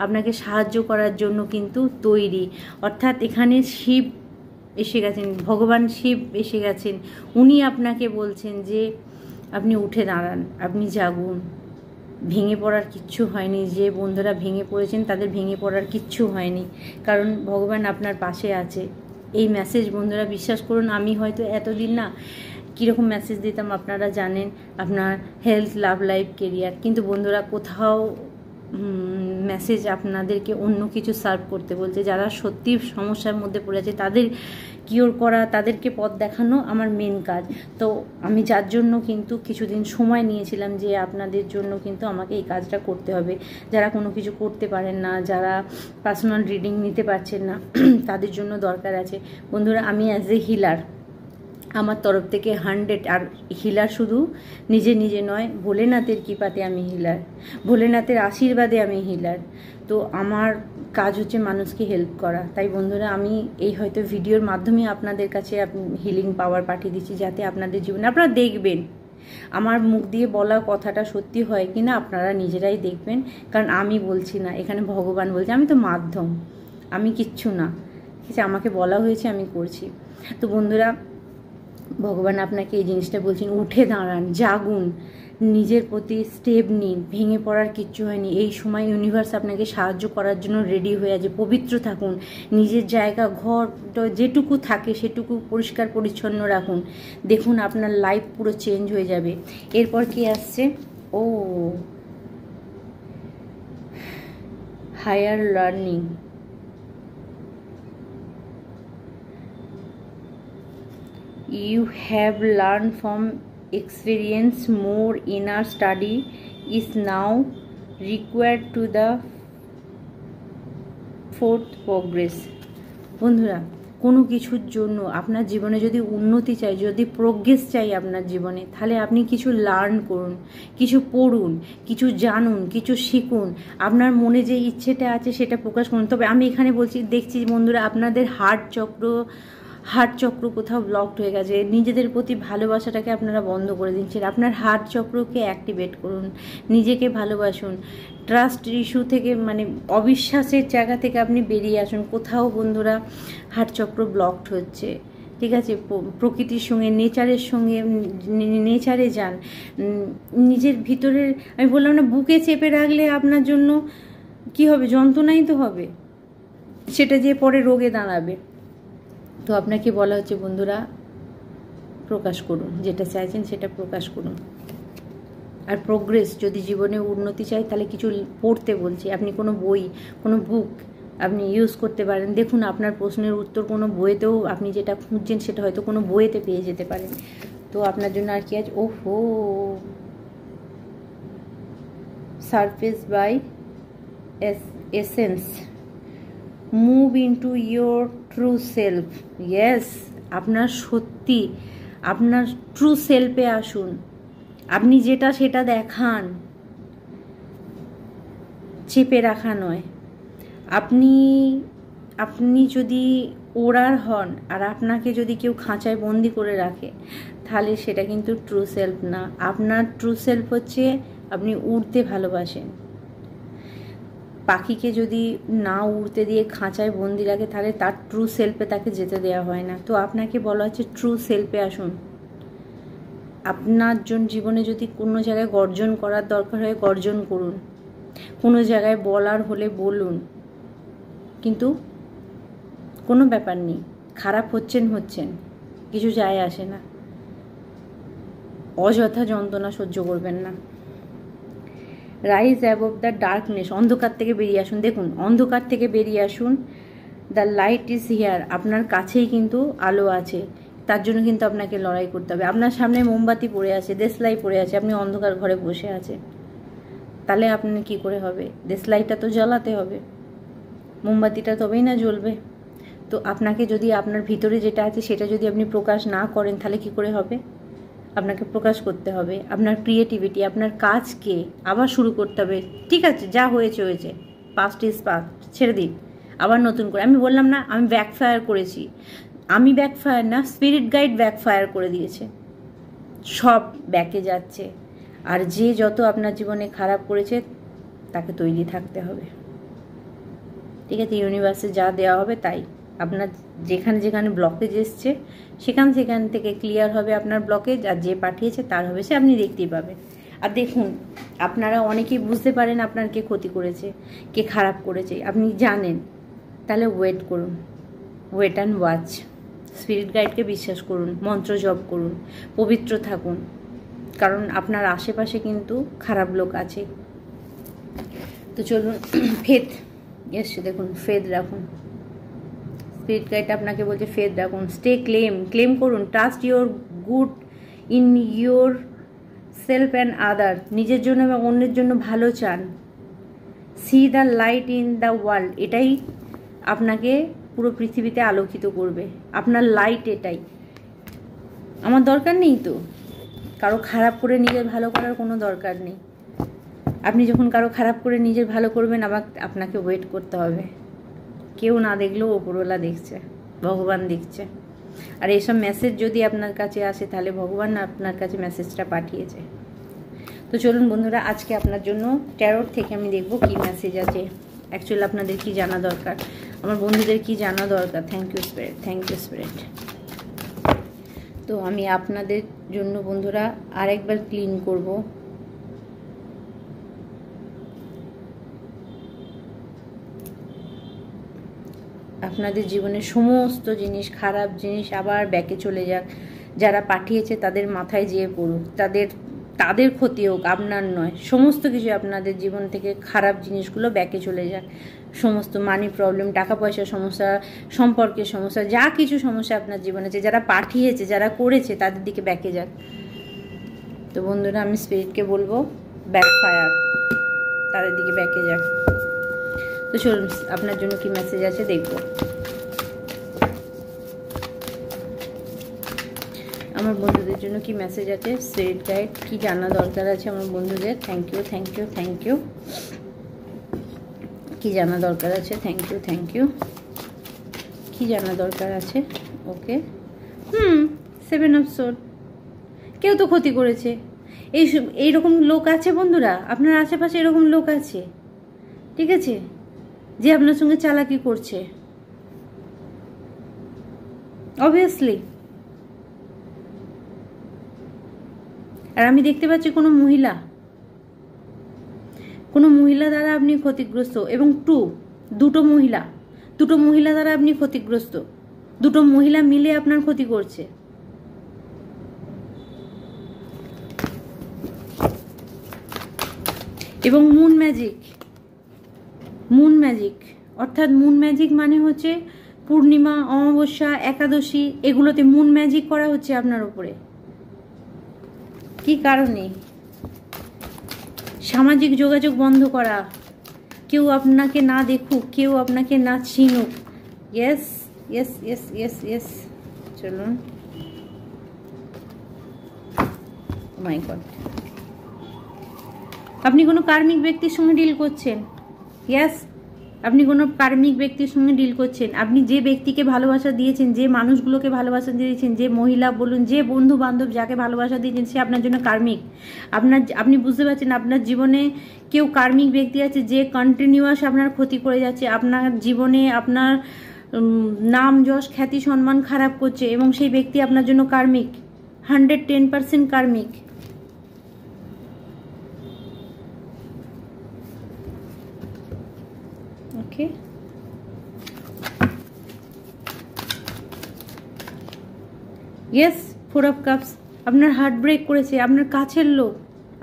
আপনাকে সাহায্য করার জন্য কিন্তু তৈরি। অর্থাৎ এখানে শিব এসে গেছেন, ভগবান শিব এসে গেছেন, উনি আপনাকে বলছেন যে আপনি উঠে দাঁড়ান, আপনি জাগুন। ভেঙে পড়ার কিচ্ছু হয়নি, যে বন্ধুরা ভেঙে পড়েছেন তাদের ভেঙে পড়ার কিচ্ছু হয়নি, কারণ ভগবান আপনার পাশে আছে। এই মেসেজ বন্ধুরা বিশ্বাস করুন, আমি হয়তো এতদিন না কীরকম মেসেজ দিতাম আপনারা জানেন, আপনার হেলথ, লাভ লাইফ, কেরিয়ার, কিন্তু বন্ধুরা কোথাও মেসেজ আপনাদেরকে অন্য কিছু সার্ভ করতে বলছে। যারা সত্যি সমস্যার মধ্যে পড়ে আছে তাদের কিওর করা, তাদেরকে পথ দেখানো আমার মেন কাজ। তো আমি যার জন্য কিন্তু কিছুদিন সময় নিয়েছিলাম যে আপনাদের জন্য কিন্তু আমাকে এই কাজটা করতে হবে। যারা কোনো কিছু করতে পারেন না, যারা পার্সোনাল রিডিং নিতে পারছেন না, তাদের জন্য দরকার আছে। বন্ধুরা আমি অ্যাজ এ হিলার, আমার তরফ থেকে 100, আর হিলার শুধু নিজে নিজে নয়, ভোলেনাথের কৃপাতে আমি হিলার, ভোলেনাথের আশীর্বাদে আমি হিলার। তো আমার কাজ হচ্ছে মানুষকে হেল্প করা। তাই বন্ধুরা আমি এই হয়তো ভিডিওর মাধ্যমে আপনাদের কাছে হিলিং পাওয়ার পাঠিয়ে দিচ্ছি, যাতে আপনাদের জীবনে আপনারা দেখবেন আমার মুখ দিয়ে বলা কথাটা সত্যি হয় কিনা, আপনারা নিজেরাই দেখবেন। কারণ আমি বলছি না, এখানে ভগবান বলছে, আমি তো মাধ্যম, আমি কিচ্ছু না, ঠিক আছে, আমাকে বলা হয়েছে আমি করছি। তো বন্ধুরা ভগবান আপনাকে এই জিনিসটা বলছেন, উঠে দাঁড়ান, জাগুন, নিজের প্রতি স্টেপ নিন, ভেঙে পড়ার কিচ্ছু হয়নি। এই সময় ইউনিভার্স আপনাকে সাহায্য করার জন্য রেডি হয়ে আছে। পবিত্র থাকুন, নিজের জায়গা, ঘর যেটুকু থাকে সেটুকু পরিষ্কার পরিচ্ছন্ন রাখুন, দেখুন আপনার লাইফ পুরো চেঞ্জ হয়ে যাবে। এরপর কি আসছে? Oh, higher learning. You have learned from experience. More inner study is now required to the fourth progress. বন্ধুরা, কোনো কিছুর জন্য আপনার জীবনে যদি উন্নতি চাই, যদি প্রোগ্রেস চাই আপনার জীবনে, তাহলে আপনি কিছু লার্ন করুন, কিছু পড়ুন, কিছু জানুন, কিছু শিখুন, আপনার মনে যে ইচ্ছেটা আছে সেটা প্রকাশ করুন। তবে আমি এখানে বলছি, দেখছি বন্ধুরা, আপনাদের হার্ট চক্র কোথাও ব্লকড হয়ে গেছে, নিজেদের প্রতি ভালোবাসাটাকে আপনারা বন্ধ করে দিচ্ছেন। আপনার হার্ট চক্রকে অ্যাক্টিভেট করুন, নিজেকে ভালোবাসুন, ট্রাস্ট ইস্যু থেকে, মানে অবিশ্বাসের জায়গা থেকে আপনি বেরিয়ে আসুন। কোথাও বন্ধুরা হার্ট চক্র ব্লকড হচ্ছে, ঠিক আছে? প্রকৃতির সঙ্গে, নেচারে যান, নিজের ভিতরের, আমি বললাম না, বুকে চেপে রাখলে আপনার জন্য কি হবে? যন্ত্রণাই তো হবে, সেটা যে পরে রোগে দাঁড়াবে। তো আপনাকে বলা হচ্ছে বন্ধুরা, প্রকাশ করুন, যেটা চাইছেন সেটা প্রকাশ করুন। আর প্রোগ্রেস, যদি জীবনে উন্নতি চাই তাহলে কিছু পড়তে বলছি। আপনি কোনো বই, কোনো বুক আপনি ইউজ করতে পারেন। দেখুন আপনার প্রশ্নের উত্তর কোনো বইয়েতেও, আপনি যেটা খুঁজছেন সেটা হয়তো কোনো বইয়েতে পেয়ে যেতে পারেন। তো আপনার জন্য আর কি আছে? ওহো, surface by essence, move into your true self. Yes, আপনার সত্যি, আপনার ট্রু সেলফে আসুন। আপনি যেটা সেটা দেখান, চেপে রাখা নয়। আপনি যদি ওড়ার হন আর আপনাকে যদি কেউ খাঁচায় বন্দি করে রাখে, তাহলে সেটা কিন্তু ট্রু সেলফ না। আপনার ট্রু সেলফ হচ্ছে আপনি উড়তে ভালোবাসেন। পাখিকে যদি না উড়তে দিয়ে খাঁচায় বন্দি রাখে, তাহলে তার ট্রু সেলফে তাকে যেতে দেওয়া হয় না। তো আপনাকে বলা হচ্ছে ট্রু সেলফে আসুন। আপনার জীবনে যদি কোনো জায়গায় গর্জন করার দরকার হয়, গর্জন করুন, কোনো জায়গায় বলার হলে বলুন, কিন্তু কোনো ব্যাপার নেই, খারাপ হচ্ছেন, কিছু যায় আসে না। অযথা যন্ত্রণা সহ্য করবেন না। রাইজ অ্যাবভ দ্য ডার্কনেস, অন্ধকার থেকে বেরিয়ে আসুন। দেখুন, অন্ধকার থেকে বেরিয়ে আসুন। দ্য লাইট ইজ হিয়ার, আপনার কাছেই কিন্তু আলো আছে। তার জন্য কিন্তু আপনাকে লড়াই করতে হবে। আপনার সামনে মোমবাতি পড়ে আছে, দেশলাই পড়ে আছে, আপনি অন্ধকার ঘরে বসে আছেন, তাহলে আপনার কি করে হবে? দেশলাইটা তো জ্বালাতে হবে, মোমবাতিটা তবেই না জ্বলবে। তো আপনাকে যদি আপনার ভিতরে যেটা আছে সেটা যদি আপনি প্রকাশ না করেন, তাহলে কি করে হবে? আপনাকে প্রকাশ করতে হবে। আপনার ক্রিয়েটিভিটি, আপনার কাজকে আবার শুরু করতে হবে। ঠিক আছে, যা হয়েছে হয়েছে, পাস্ট ইজ পাস্ট, ছেড়ে দিন, আবার নতুন করে। আমি বললাম না আমি ব্যাকফায়ার করেছি, আমি ব্যাকফায়ার না, স্পিরিট গাইড ব্যাকফায়ার করে দিয়েছে, সব ব্যাকে যাচ্ছে। আর যে যত আপনার জীবনে খারাপ করেছে তাকে তৈরি থাকতে হবে, ঠিক আছে? ইউনিভার্সে যা দেওয়া হবে তাই। আপনার যেখানে যেখানে ব্লকেজ এসছে সেখান থেকে ক্লিয়ার হবে আপনার ব্লকেজ, আর যে পাঠিয়েছে তার হবে, সে আপনি দেখতেই পাবেন। আর দেখুন, আপনারা অনেকেই বুঝতে পারেন আপনার কে ক্ষতি করেছে, কে খারাপ করেছে, আপনি জানেন, তাহলে ওয়েট করুন, ওয়েট অ্যান্ড ওয়াচ। স্পিরিট গাইডকে বিশ্বাস করুন, মন্ত্র জপ করুন, পবিত্র থাকুন, কারণ আপনার আশেপাশে কিন্তু খারাপ লোক আছে। তো চলুন, ফেথ এসছে, দেখুন, ফেথ রাখুন। স্পিরিট গাইড আপনাকে বলছে ফেথ রাখুন, স্টে ক্লেম করুন, trust your good in your self and other, নিজের জন্য এবং অন্যের জন্য ভালো চান। C the light in the world, এটাই আপনাকে পুরো পৃথিবীতে আলোকিত করবে। আপনার লাইট এটাই। আমার দরকার নেই তো কারো খারাপ করে নিজের ভালো করার কোনো দরকার নেই। আপনি যখন কারো খারাপ করে নিজের ভালো করবেন, আবার আপনাকে ওয়েট করতে হবে। কেউ না দেখলেও ওপরওয়ালা দেখছে, ভগবান দেখছে। আর এসব মেসেজ যদি আপনার কাছে আসে, তাহলে ভগবান আপনার কাছে মেসেজটা পাঠিয়েছে। তো চলুন বন্ধুরা, আজকে আপনার জন্য ট্যারোট থেকে আমি দেখব কি মেসেজ আছে। অ্যাকচুয়ালি আপনাদের কি জানা দরকার, আমার বন্ধুদের কি জানা দরকার। Thank you spirit, thank you spirit. তো আমি আপনাদের জন্য বন্ধুরা আরেকবার ক্লিন করব। আপনাদের জীবনের সমস্ত জিনিস, খারাপ জিনিস আবার ব্যাকে চলে যাক। যারা পাঠিয়েছে তাদের মাথায় যেয়ে পড়ুক, তাদের ক্ষতি হোক, আপনার নয়। সমস্ত কিছু আপনাদের জীবন থেকে খারাপ জিনিসগুলো ব্যাকে চলে যাক। সমস্ত মানি প্রবলেম, টাকা পয়সার সমস্যা, সম্পর্কের সমস্যা, যা কিছু সমস্যা আপনার জীবনে আছে, যারা পাঠিয়েছে, যারা করেছে, তাদের দিকে ব্যাকে যাক। তো বন্ধুরা আমি স্পিরিটকে বলবো ব্যাকফায়ার, তাদের দিকে ব্যাকে যাক। তো চলুন আপনার জন্য কি মেসেজ আছে দেখবো। আমার বন্ধুদের জন্য কি মেসেজ আছে, স্পিরিট গাইড কি জানা দরকার আছে আমার বন্ধুদের। Thank you, thank you, thank you. কি জানা দরকার আছে, থ্যাংক ইউ, থ্যাংক ইউ। কি জানা দরকার আছে, ওকে। 7 অফ সোর্ড। কেউ তো ক্ষতি করেছে। এইরকম লোক আছে বন্ধুরা, আপনার আশেপাশে এরকম লোক আছে, ঠিক আছে, যে আপনার সঙ্গে চালাকি করছে, অবভিয়াসলি। আর আমি দেখতে পাচ্ছি কোনো মহিলা দ্বারা আপনি ক্ষতিগ্রস্ত, এবং দুটো মহিলা দ্বারা আপনি ক্ষতিগ্রস্ত। দুটো মহিলা মিলে আপনার ক্ষতি করছে। এবং মুন ম্যাজিক অর্থাৎ মুন ম্যাজিক মানে হচ্ছে পূর্ণিমা, অমাবস্যা, একাদশী, এগুলোতে মুন ম্যাজিক করা হচ্ছে আপনার উপরে। কি কারণে? সামাজিক যোগাযোগ বন্ধ করা, কেউ আপনাকে না দেখুক, কেউ আপনাকে না চিনুক। Yes yes yes yes yes. চলুন, মাই গড, আপনি কোনো কার্মিক ব্যক্তির সঙ্গে ডিল করছেন। ইয়েস, আপনি কোনো কার্মিক ব্যক্তির সঙ্গে ডিল করছেন। আপনি যে ব্যক্তিকে ভালোবাসা দিয়েছেন, যে মানুষগুলোকে ভালোবাসা দিয়েছেন, যে মহিলা বলুন, যে বন্ধু বান্ধব যাকে ভালোবাসা দিয়েছেন, সে আপনার জন্য কার্মিক। আপনি বুঝতে পারছেন আপনার জীবনে কেউ কার্মিক ব্যক্তি আছে যে কন্টিনিউয়াস আপনার ক্ষতি করে যাচ্ছে, আপনার জীবনে আপনার নাম, যশ, খ্যাতি, সম্মান খারাপ করছে, এবং সেই ব্যক্তি আপনার জন্য কার্মিক, 110% কার্মিক। ওকে, ইয়েস, 4 অফ কাপস। আপনার হার্ট ব্রেক করেছে আপনার কাছের লোক,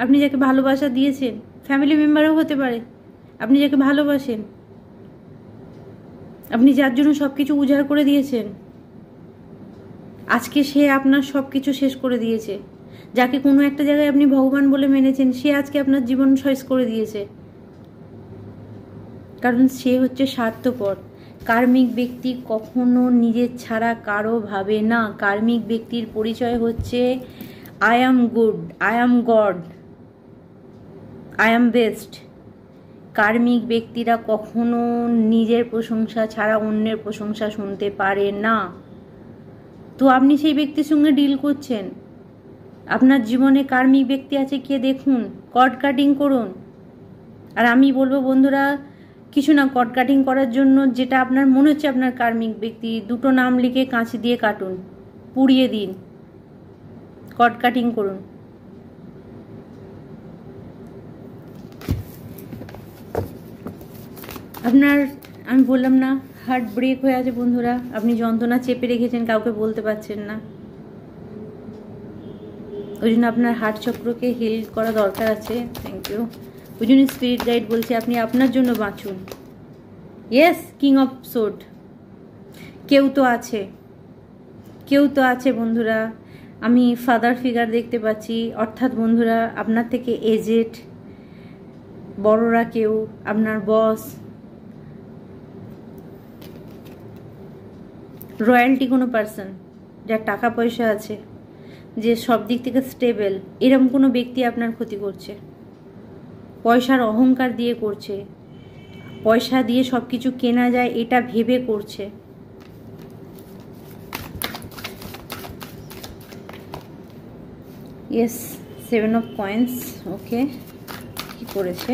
আপনি যাকে ভালোবাসা দিয়েছেন, ফ্যামিলি মেম্বারও হতে পারে। আপনি যাকে ভালোবাসেন, আপনি যার জন্য সব কিছু উজাড় করে দিয়েছেন, আজকে সে আপনার সব কিছু শেষ করে দিয়েছে। যাকে কোনো একটা জায়গায় আপনি ভগবান বলে মেনেছেন, সে আজকে আপনার জীবন শেষ করে দিয়েছে। কারণ সে হচ্ছে স্বার্থপর। কার্মিক ব্যক্তি কখনো নিজের ছাড়া কারো ভাবে না। কার্মিক ব্যক্তির পরিচয় হচ্ছে I am good, I am god, I am best. কার্মিক ব্যক্তিরা কখনো নিজের প্রশংসা ছাড়া অন্যের প্রশংসা শুনতে পারে না। তো আপনি সেই ব্যক্তির সঙ্গে ডিল করছেন। আপনার জীবনে কার্মিক ব্যক্তি আছে কে দেখুন, কর্ড কাটিং করুন। আর আমি বলবো বন্ধুরা, কিছু না, কর্ড কাটিং করার জন্য যেটা আপনার মনে হচ্ছে আপনার কার্মিক ব্যক্তি, দুটো নাম লিখে কাঁচি দিয়ে কাটুন, পুড়িয়ে দিন, কর্ড কাটিং করুন। আপনার, আমি বললাম না, হার্ট ব্রেক হয়ে আছে বন্ধুরা, আপনি যন্ত্রণা চেপে রেখেছেন, কাউকে বলতে পারছেন না। ওই জন্য আপনার হার্ট চক্রকে হিল করা দরকার আছে। Thank you. ওই জন্য স্পিরিট গাইড বলছে আপনি আপনার জন্য বাঁচুন। Yes, king of sword. কেউ তো আছে বন্ধুরা। আমি ফাদার ফিগার দেখতে পাচ্ছি, অর্থাৎ বন্ধুরা আপনার থেকে এজেড, বড়রা কেউ, আপনার বস, রয়্যালটি কোনো পার্সন, যার টাকা পয়সা আছে, যে সব দিক থেকে স্টেবল, এরকম কোনো ব্যক্তি আপনার ক্ষতি করছে। পয়সার অহংকার দিয়ে করছে, পয়সা দিয়ে সব কিছু কেনা যায় এটা ভেবে করছে। Yes, 7 of coins. ওকে, কি করেছে?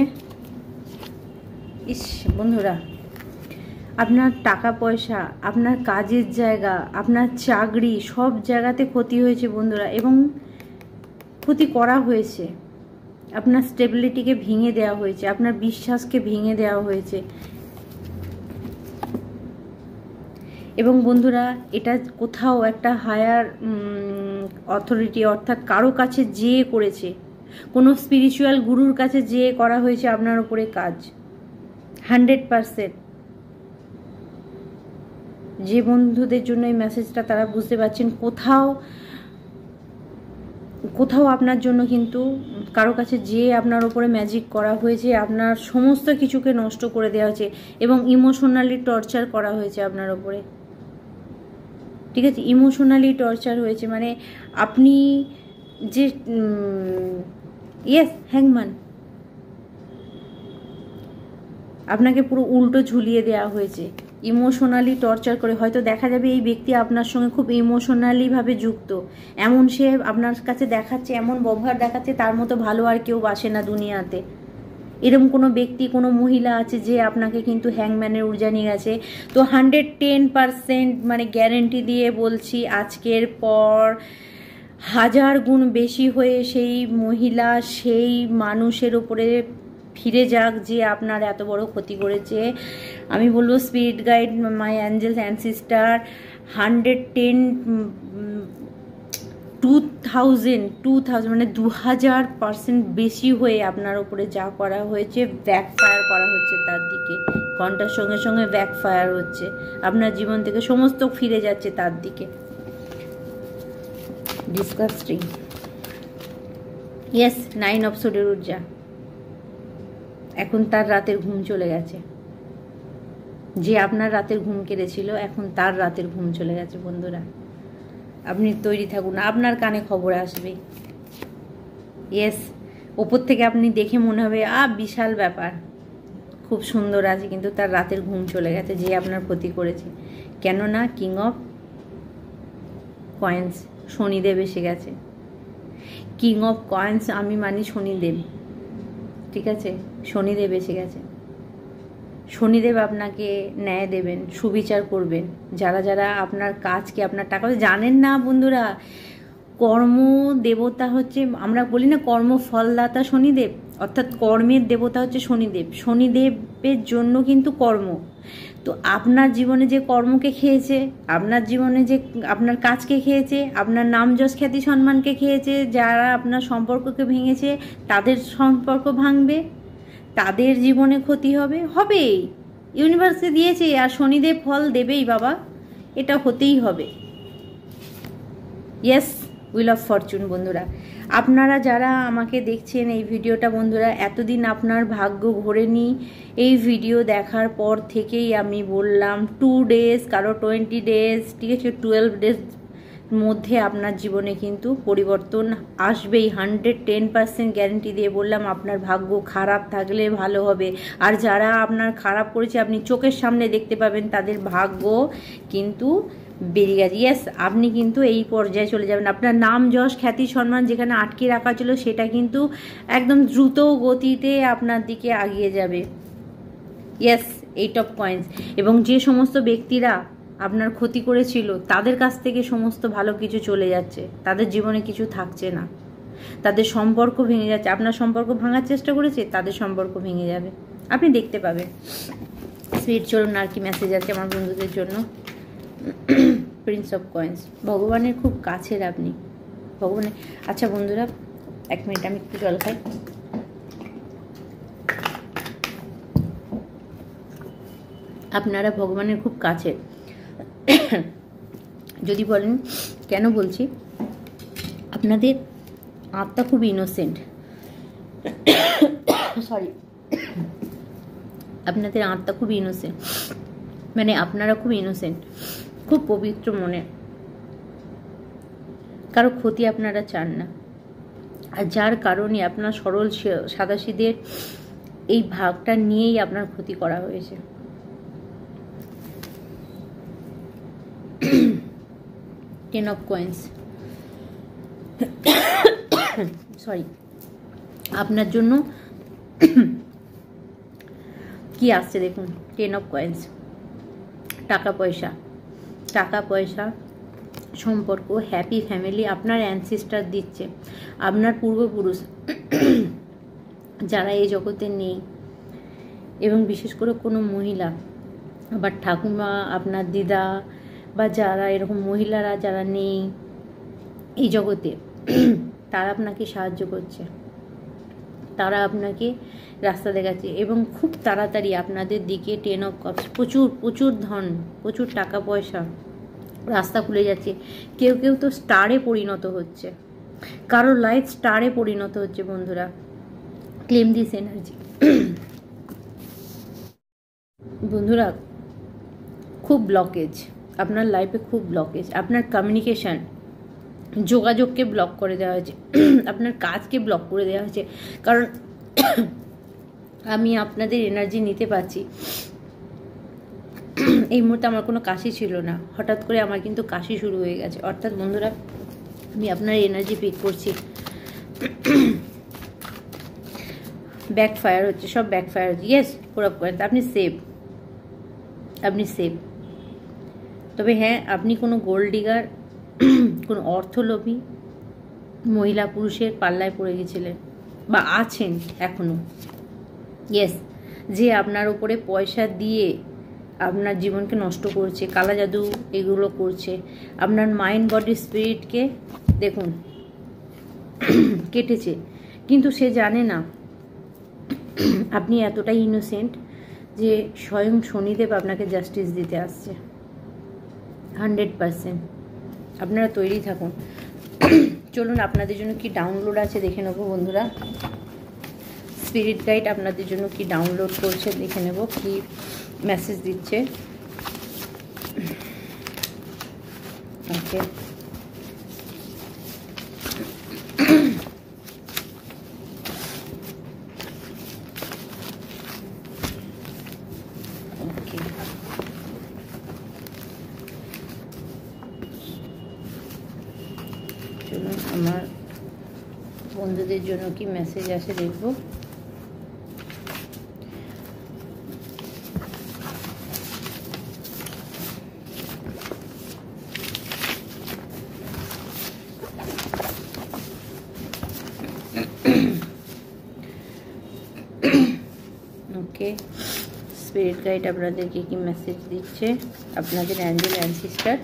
ইস বন্ধুরা, আপনার টাকা পয়সা, আপনার কাজের জায়গা, আপনার চাকরি, সব জায়গাতে ক্ষতি হয়েছে বন্ধুরা, এবং ক্ষতি করা হয়েছে। আপনার স্টেবিলিটিকে ভেঙে দেওয়া হয়েছে, আপনার বিশ্বাসকে ভেঙে দেওয়া হয়েছে। এবং বন্ধুরা, এটা কোথাও একটা হায়ার অথরিটি অর্থাৎ কারো কাছে যেয়ে করেছে, কোনো স্পিরিচুয়াল গুরুর কাছে যেয়ে করা হয়েছে আপনার উপরে কাজ 100%। যে বন্ধুদের জন্য এই মেসেজটা, তারা বুঝতে পারছেন কোথাও কোথাও আপনার জন্য কিন্তু কারো কাছে যেয়ে আপনার উপরে ম্যাজিক করা হয়েছে, আপনার সমস্ত কিছুকে নষ্ট করে দেওয়া হয়েছে এবং ইমোশনালি টর্চার করা হয়েছে আপনার উপরে। ঠিক আছে, ইমোশনালি টর্চার হয়েছে, মানে আপনি যে ইয়েস হ্যাংম্যান, আপনাকে পুরো উল্টো ঝুলিয়ে দেওয়া হয়েছে ইমোশনালি টর্চার করে। হয়তো দেখা যাবে এই ব্যক্তি আপনার সঙ্গে খুব ইমোশনালিভাবে যুক্ত, এমন সে আপনার কাছে দেখাচ্ছে, এমন ব্যবহার দেখাচ্ছে তার মতো ভালো আর কেউ বাসে না দুনিয়াতে। এরকম কোনো ব্যক্তি, কোনো মহিলা আছে যে আপনাকে কিন্তু হ্যাংম্যানের ঊর্জা নিয়ে গেছে। তো 110% মানে গ্যারেন্টি দিয়ে বলছি, আজকের পর 1000 গুণ বেশি হয়ে সেই মহিলা সেই মানুষের উপরে ফিরে যাক যে আপনার এত বড় ক্ষতি করেছে। আমি বলবো spirit guide, my angels and sister, 2000 মানে 2000% বেশি হয়ে আপনার উপরে যা করা হয়েছে, ব্যাকফায়ার করা হচ্ছে তার দিকে, ঘন্টার সঙ্গে সঙ্গে ব্যাকফায়ার হচ্ছে, আপনার জীবন থেকে সমস্ত ফিরে যাচ্ছে তার দিকে। ডিসকাস্টিং। ইয়েস, 9 অফ সোডের ঊর্জা। এখন তার রাতের ঘুম চলে গেছে, যে আপনার রাতের ঘুম কেড়েছিল এখন তার রাতের ঘুম চলে গেছে বন্ধুরা। আপনি তৈরি থাকুন, আপনার কানে খবর আসবে। ইয়েস, ওপর থেকে আপনি দেখে মনে হবে বিশাল ব্যাপার, খুব সুন্দর আছে, কিন্তু তার রাতের ঘুম চলে গেছে যে আপনার ক্ষতি করেছে। কেননা কিং অফ কয়েন্স, শনিদেব এসে গেছে। কিং অফ কয়েন্স আমি মানি শনিদেব, ঠিক আছে, শনিদেব এসে গেছে। শনিদেব আপনাকে ন্যায় দেবেন, সুবিচার করবেন। যারা যারা আপনার কাজকে, আপনার টাকা জানেন না বন্ধুরা, কর্ম দেবতা হচ্ছে, আমরা বলি না কর্মফলদাতা শনিদেব, অর্থাৎ কর্মের দেবতা হচ্ছে শনিদেব। শনিদেবের জন্য কিন্তু কর্ম। তো আপনার জীবনে যে কর্মকে খেয়েছে, আপনার জীবনে যে আপনার কাজকে খেয়েছে, আপনার নাম যশ খ্যাতি সম্মানকে খেয়েছে, যারা আপনার সম্পর্ককে ভেঙেছে তাদের সম্পর্ক ভাঙবে, তাদের জীবনে ক্ষতি হবে, হবেই। ইউনিভার্সে দিয়েছে, আর শনিদেব ফল দেবেই বাবা, এটা হতেই হবে। Yes, will of Fortune. বন্ধুরা, আপনারা যারা আমাকে দেখছেন এই ভিডিওটা, বন্ধুরা এতদিন আপনার ভাগ্য ঘোরেনি, এই ভিডিও দেখার পর থেকেই আমি বললাম 2 ডেজ, কারো 20 ডেজ, ঠিক আছে, 12 ডেজ মধ্যে আপনার জীবনে কিন্তু পরিবর্তন আসবেই। 110% গ্যারেন্টি দিয়ে বললাম। আপনার ভাগ্য খারাপ থাকলে ভালো হবে, আর যারা আপনার খারাপ করেছে আপনি চোখের সামনে দেখতে পাবেন, তাদের ভাগ্য কিন্তু বেরিয়ে গেছে। ইয়েস, আপনি কিন্তু এই পর্যায়ে চলে যাবেন। আপনার নাম যশ খ্যাতি সম্মান যেখানে আটকে রাখা ছিল, সেটা কিন্তু একদম দ্রুত গতিতে আপনার দিকে এগিয়ে যাবে। Yes, 8 of coins. এবং যে সমস্ত ব্যক্তিরা আপনার ক্ষতি করেছিল, তাদের কাছ থেকে সমস্ত ভালো কিছু চলে যাচ্ছে, তাদের জীবনে কিছু থাকছে না, তাদের সম্পর্ক ভেঙে যাচ্ছে। আপনার সম্পর্ক ভাঙার চেষ্টা করেছে, তাদের সম্পর্ক ভেঙে যাবে, আপনি দেখতে পাবেন। স্পিরিট, চলুন আর কি মেসেজ আছে আমার বন্ধুদের জন্য। প্রিন্স অফ কয়েন্স, ভগবানের খুব কাছের আপনি, ভগবানের। আচ্ছা বন্ধুরা, 1 মিনিট, আমি একটু জল খাই। আপনারা ভগবানের খুব কাছের। যদি বলেন কেন বলছি, আপনাদের আত্মা খুব ইনোসেন্ট, সরি, আপনাদের আত্মা খুব ইনোসেন্ট, মানে আপনারা খুব ইনোসেন্ট, খুব পবিত্র মনে, কারো ক্ষতি আপনারা চান না। আর যার কারণে আপনার সরল সাদাসিদের এই ভাগটা নিয়েই আপনার ক্ষতি করা হয়েছে। টেন অফ কয়েন্স, সরি, আপনার জন্য কি আসছে দেখুন। 10 অফ কয়েন্স, টাকা পয়সা, সম্পর্ক, হ্যাপি ফ্যামিলি আপনার অ্যানসিস্টার দিচ্ছে, আপনার পূর্বপুরুষ যারা এই জগতে নেই, এবং বিশেষ করে কোনো মহিলা, আবার ঠাকুমা, আপনার দিদা, বা যারা এরকম মহিলারা যারা নেই এই জগতে, তারা আপনাকে সাহায্য করছে, তারা আপনাকে রাস্তা দেখাচ্ছে, এবং খুব তাড়াতাড়ি আপনাদের দিকে 10 of Cups, প্রচুর ধন, প্রচুর টাকা পয়সা, রাস্তা খুলে যাচ্ছে। কেউ কেউ তো স্টারে পরিণত হচ্ছে, কারোর লাইফ স্টারে পরিণত হচ্ছে বন্ধুরা। Claim this energy. বন্ধুরা, খুব ব্লকেজ আপনার লাইফে, খুব ব্লকেজ, আপনার কমিউনিকেশন, যোগাযোগকে ব্লক করে দেওয়া হয়েছে, আপনার কাজকে ব্লক করে দেওয়া হয়েছে। কারণ আমি আপনাদের এনার্জি নিতে পারছি। এই মুহূর্তে আমার কোনো কাশি ছিল না, হঠাৎ করে আমার কিন্তু কাশি শুরু হয়ে গেছে। অর্থাৎ বন্ধুরা, আমি আপনার এনার্জি পিক করছি। ব্যাকফায়ার হচ্ছে, সব ব্যাকফায়ার হচ্ছে। ইয়েস, পুরো আপনি সেভ। তবে হ্যাঁ, আপনি কোনো গোল্ড ডিগার, কোনো অর্থলোভী মহিলা পুরুষের পাল্লায় পড়ে গেছিলেন বা আছেন এখনো। ইয়েস, যে আপনার উপরে পয়সা দিয়ে আপনার জীবনকে নষ্ট করছে, কালা জাদু এগুলো করছে, আপনার মাইন্ড, বডি, স্পিরিটকে দেখুন কেটেছে। কিন্তু সে জানে না আপনি এতটাই ইনোসেন্ট যে স্বয়ং শনিদেব আপনাকে জাস্টিস দিতে আসছে। 100% আপনারা তৈরি থাকুন। চলুন আপনাদের জন্য কি ডাউনলোড আছে দেখে নেবো বন্ধুরা। স্পিরিট গাইড আপনাদের জন্য কি ডাউনলোড করছে দেখে নেব, কি মেসেজ দিচ্ছে। ওকে, চলুন আমার বন্ধুদের জন্য কি মেসেজ আসে দেখব। ওকে, স্পিরিট গাইড আপনাদেরকে কি মেসেজ দিচ্ছে, আপনাদের অ্যাঞ্জেল অ্যানসিস্টার।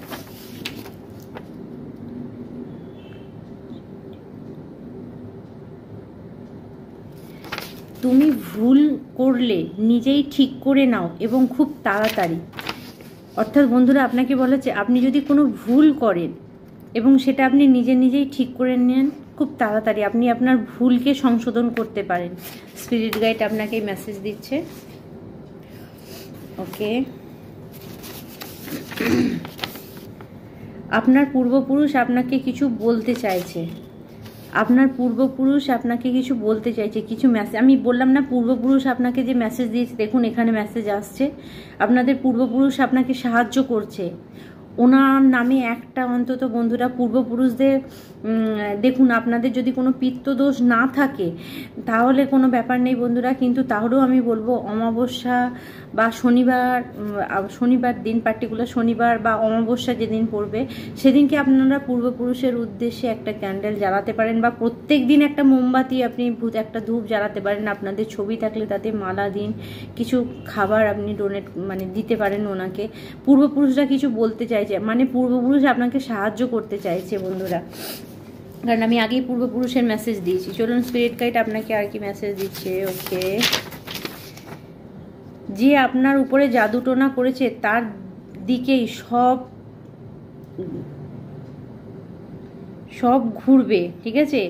তুমি ভুল করলে নিজেই ঠিক করে নাও এবং খুব তাড়াতাড়ি। অর্থাৎ বন্ধুরা, আপনাকে বলেছে আপনি যদি কোনো ভুল করেন এবং সেটা আপনি নিজেই ঠিক করে নেন, খুব তাড়াতাড়ি আপনি আপনার ভুলকে সংশোধন করতে পারেন। স্পিরিট গাইড আপনাকে মেসেজ দিচ্ছে। ওকে, আপনার পূর্বপুরুষ আপনাকে কিছু বলতে চাইছে, আপনার পূর্বপুরুষ আপনাকে কিছু বলতে চাইছে, কিছু মেসেজ। আমি বললাম না পূর্বপুরুষ আপনাকে যে মেসেজ দিয়েছে, দেখুন এখানে মেসেজ আসছে। আপনাদের পূর্বপুরুষ আপনাকে সাহায্য করছে, ওনার নামে একটা অন্তত বন্ধুরা পূর্বপুরুষদের দেখুন, আপনাদের যদি কোনো পিত্তদোষ না থাকে তাহলে কোনো ব্যাপার নেই বন্ধুরা, কিন্তু তাহলেও আমি বলবো অমাবস্যা বা শনিবার দিন, পার্টিকুলার শনিবার বা অমাবস্যা যেদিন পড়বে সেদিনকে আপনারা পূর্বপুরুষের উদ্দেশ্যে একটা ক্যান্ডেল জ্বালাতে পারেন, বা প্রত্যেক দিন একটা মোমবাতি আপনি একটা ধূপ জ্বালাতে পারেন। আপনাদের ছবি থাকলে তাতে মালা দিন, কিছু খাবার আপনি ডোনেট দিতে পারেন ওনাকে। পূর্বপুরুষরা কিছু বলতে চাইছে, মানে পূর্বপুরুষ আপনাকে সাহায্য করতে চাইছে বন্ধুরা, কারণ আমি আগেই পূর্বপুরুষের মেসেজ দিয়েছি। চলুন স্পিরিট গাইড আপনাকে আর কি মেসেজ দিচ্ছে। ওকে, যে আপনার উপরে জাদুটোনা করেছে তার দিকেই সব ঘুরবে, ঠিক আছে,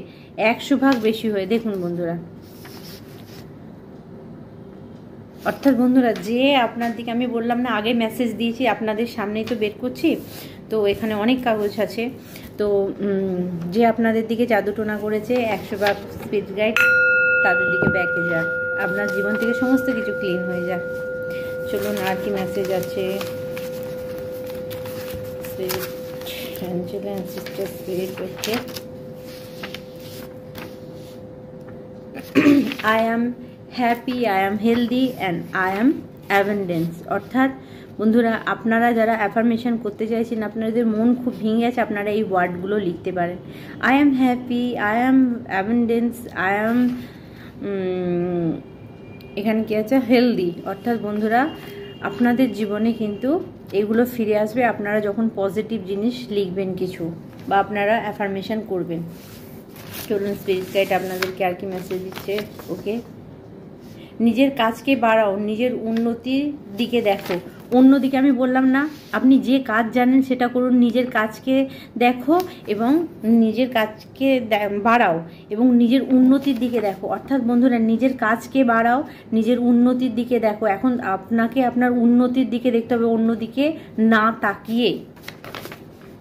100 ভাগ বেশি হয়ে। দেখুন বন্ধুরা, অর্থাৎ বন্ধুরা, যে আপনার দিকে, আমি বললাম না আগে মেসেজ দিয়েছি, আপনাদের সামনেই তো বের করছি, তো এখানে অনেক কাগজ আছে। তো যে আপনাদের দিকে জাদুটোনা করেছে 100 ভাগ স্পিরিট গাইড তাদের দিকে ব্যাকে যাক, আপনার জীবন থেকে সমস্ত কিছু ক্লিন হয়ে যাক। চলুন আর কি মেসেজ আছে। Spirit Angel and sister spirit হচ্ছে, I am happy, I am healthy and I am abundance। অর্থাৎ বন্ধুরা আপনারা যারা অ্যাফার্মেশন করতে চাইছেন, আপনাদের মন খুব ভেঙে গেছে, আপনারা এই ওয়ার্ডগুলো লিখতে পারেন। I am happy, I am abundance, I am, এখানে কি আছে, হেলদি। অর্থাৎ বন্ধুরা আপনাদের জীবনে কিন্তু এগুলো ফিরে আসবে আপনারা যখন পজিটিভ জিনিস লিখবেন কিছু, বা আপনারা অ্যাফার্মেশন করবেন। চলুন স্পিরিট গাইড আপনাদেরকে আর কি মেসেজ দিচ্ছে। ওকে, নিজের কাজকে বাড়াও, নিজের উন্নতির দিকে দেখো। অন্যদিকে আমি বললাম না, আপনি যে কাজ জানেন সেটা করুন, নিজের কাজকে দেখো এবং নিজের কাজকে বাড়াও এবং নিজের উন্নতির দিকে দেখো। অর্থাৎ বন্ধুরা নিজের কাজকে বাড়াও, নিজের উন্নতির দিকে দেখো। এখন আপনাকে আপনার উন্নতির দিকে দেখতে হবে, অন্যদিকে না তাকিয়ে।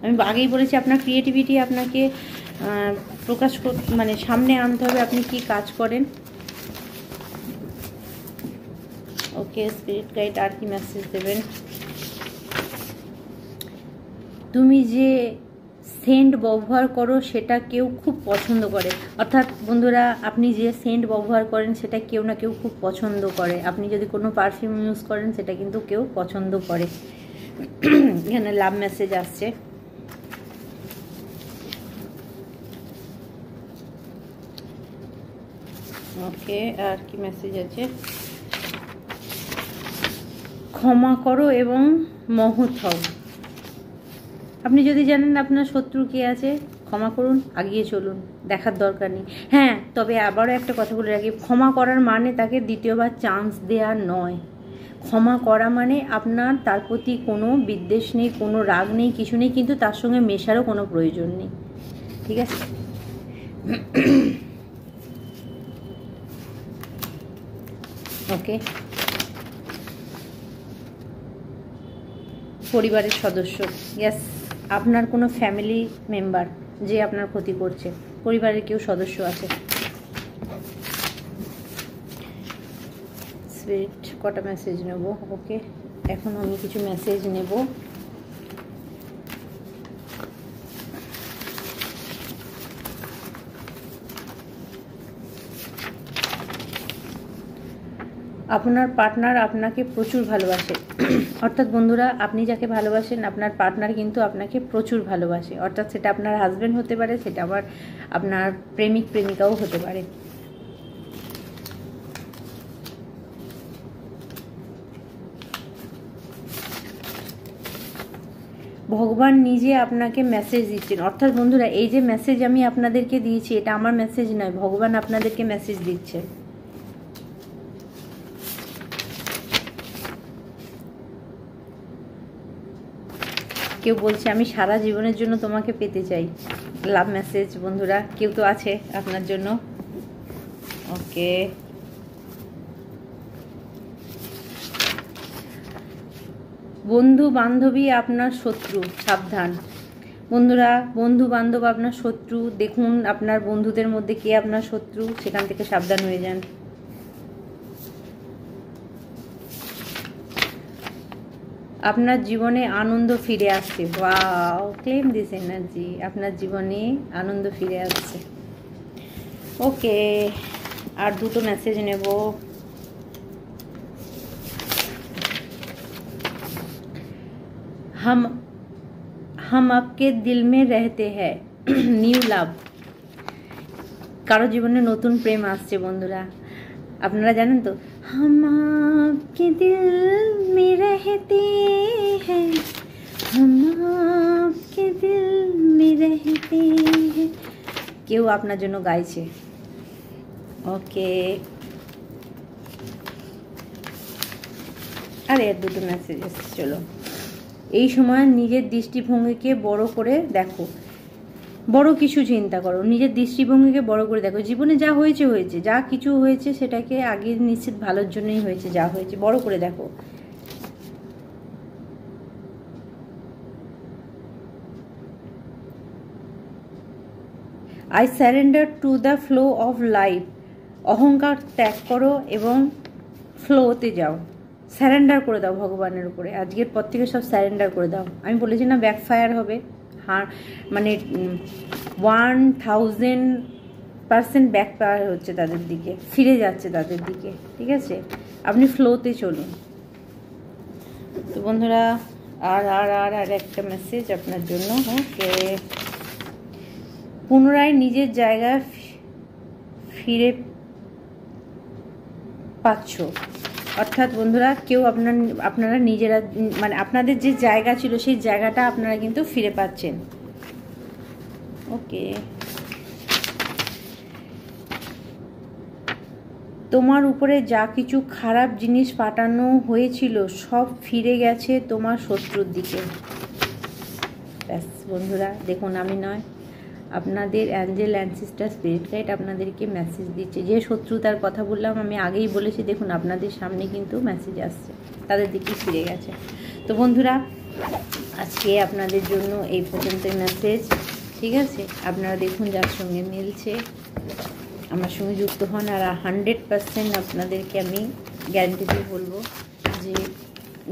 আমি আগেই বলেছি আপনার ক্রিয়েটিভিটি আপনাকে প্রকাশ মানে সামনে আনতে হবে, আপনি কি কাজ করেন। ওকে, স্পিরিট গাইড আর কি মেসেজ দেবেন। তুমি যে সেন্ট ব্যবহার করো সেটা কেউ খুব পছন্দ করে। অর্থাৎ বন্ধুরা আপনি যে সেন্ট ব্যবহার করেন সেটা কেউ না কেউ খুব পছন্দ করে। আপনি যদি কোনো পারফিউম ইউজ করেন সেটা কিন্তু কেউ পছন্দ করে। এখানে লাভ মেসেজ আসছে। ওকে, আর কি মেসেজ আছে। ক্ষমা করো এবং মহৎ হও। আপনি যদি জানেন আপনার শত্রু কে আছে, ক্ষমা করুন, আগিয়ে চলুন, দেখার দরকার নেই। হ্যাঁ, তবে আবারও একটা কথা বলে রাখি, ক্ষমা করার মানে তাকে দ্বিতীয়বার চান্স দেওয়া নয়। ক্ষমা করা মানে আপনার তার প্রতি কোনো বিদ্বেষ নেই, কোনো রাগ নেই, কিছু নেই, কিন্তু তার সঙ্গে মেশারও কোনো প্রয়োজন নেই। ঠিক আছে, ওকে। পরিবারের সদস্য, ইয়েস, আপনার কোনো ফ্যামিলি মেম্বার যে আপনার ক্ষতি করছে, পরিবারের কেউ সদস্য আছে। স্পিরিট কটা মেসেজ নেব। ওকে, এখন আমি কিছু মেসেজ নেব। আপনার পার্টনার আপনাকে প্রচুর ভালোবাসে। অর্থাৎ বন্ধুরা আপনি যাকে ভালোবাসেন আপনার পার্টনার কিন্তু আপনাকে প্রচুর ভালোবাসে। অর্থাৎ সেটা আপনার হাজব্যান্ড হতে পারে, সেটা আবার আপনার প্রেমিক প্রেমিকাও হতে পারে। ভগবান নিজে আপনাকে মেসেজ দিচ্ছেন। অর্থাৎ বন্ধুরা এই যে মেসেজ আমি আপনাদেরকে দিয়েছি এটা আমার মেসেজ নয়, ভগবান আপনাদেরকে মেসেজ দিচ্ছে। কেউ বলছে আমি সারা জীবনের জন্য তোমাকে পেতে চাই। লাভ মেসেজ বন্ধুরা, কেউ তো আছে আপনার জন্য। ওকে, বন্ধু বান্ধবী আপনার শত্রু, সাবধান। বন্ধুরা বন্ধু বান্ধব আপনার শত্রু, দেখুন আপনার বন্ধুদের মধ্যে কে আপনার শত্রু, সেখান থেকে সাবধান হয়ে যান। আপনার জীবনে আনন্দ ফিরে আসছে। ওয়াও, ক্লেম দিস এনার্জি, আপনার জীবনে আনন্দ ফিরে আসছে। ওকে, আর দুটো মেসেজ নেব। हम आपके दिल में रहते हैं। নিউ লাভ, কারো জীবনে নতুন প্রেম আসছে বন্ধুরা, আপনারা জানেন তো। हम आपके दिल में रहते हैं, हम आपके दिल में रहते हैं, কেউ আপনার জন্য গাইছে। ওকে, আরে দুটো মেসেজ এসেছে। চলো, এই সময় নিজের দৃষ্টিভঙ্গিকে বড় করে দেখো, বড় কিছু চিন্তা করো, নিজের দৃষ্টিভঙ্গিকে বড় করে দেখো। জীবনে যা হয়েছে হয়েছে, যা কিছু হয়েছে সেটাকে আগে নিশ্চিত ভালোর জন্যই হয়েছে, যা হয়েছে বড় করে দেখো। I surrender to the flow of life. অহংকার ত্যাগ করো এবং ফ্লোতে যাও, স্যারেন্ডার করে দাও ভগবানের উপরে। আজকের পর থেকে সব স্যারেন্ডার করে দাও। আমি বলেছি না ব্যাকফায়ার হবে, হ্যাঁ, মানে 1000% ব্যাকফায়ার হচ্ছে তাদের দিকে, ফিরে যাচ্ছে তাদের দিকে। ঠিক আছে, আপনি ফ্লোতে চলুন। তো বন্ধুরা আর আর আর আর একটা মেসেজ আপনার জন্য। ওকে, পুনরায় নিজের জায়গায় ফিরে পাচ্ছ, অর্থাৎ বন্ধুরা কেউ আপনারা নিজেরা মানে আপনাদের যে জায়গা ছিল সেই জায়গাটা আপনারা কিন্তু ফিরে পাচ্ছেন। ওকে, তোমার উপরে যা কিছু খারাপ জিনিস পাঠানো হয়েছিল সব ফিরে গেছে তোমার শত্রুর দিকে। ব্যাস বন্ধুরা দেখুন, আমি নয়, আপনাদের অ্যাঞ্জেল অ্যানসিস্টার স্পিরিট গাইড আপনাদেরকে মেসেজ দিচ্ছে। যে শত্রুতার কথা বললাম আমি আগেই বলেছি, দেখুন আপনাদের সামনে কিন্তু মেসেজ আসছে, তাদের দিকে ফিরে গেছে। তো বন্ধুরা আজকে আপনাদের জন্য এই পর্যন্তই মেসেজ, ঠিক আছে? আপনারা দেখুন যার সঙ্গে মিলছে আমার সঙ্গে যুক্ত হন, আর 100% আপনাদেরকে আমি গ্যারান্টি দিয়ে বলবো যে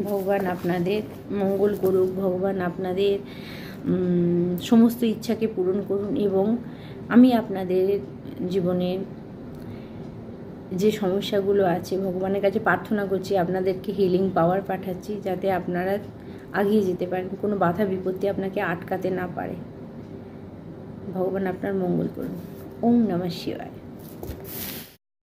ভগবান আপনাদের মঙ্গল করুক, ভগবান আপনাদের সমস্ত ইচ্ছাকে পূরণ করুন, এবং আমি আপনাদের জীবনের যে সমস্যাগুলো আছে ভগবানের কাছে প্রার্থনা করছি, আপনাদেরকে হিলিং পাওয়ার পাঠাচ্ছি যাতে আপনারা এগিয়ে যেতে পারেন, কোনো বাধা বিপত্তি আপনাকে আটকাতে না পারে। ভগবান আপনার মঙ্গল করুন। ওম নমঃ শিবায়।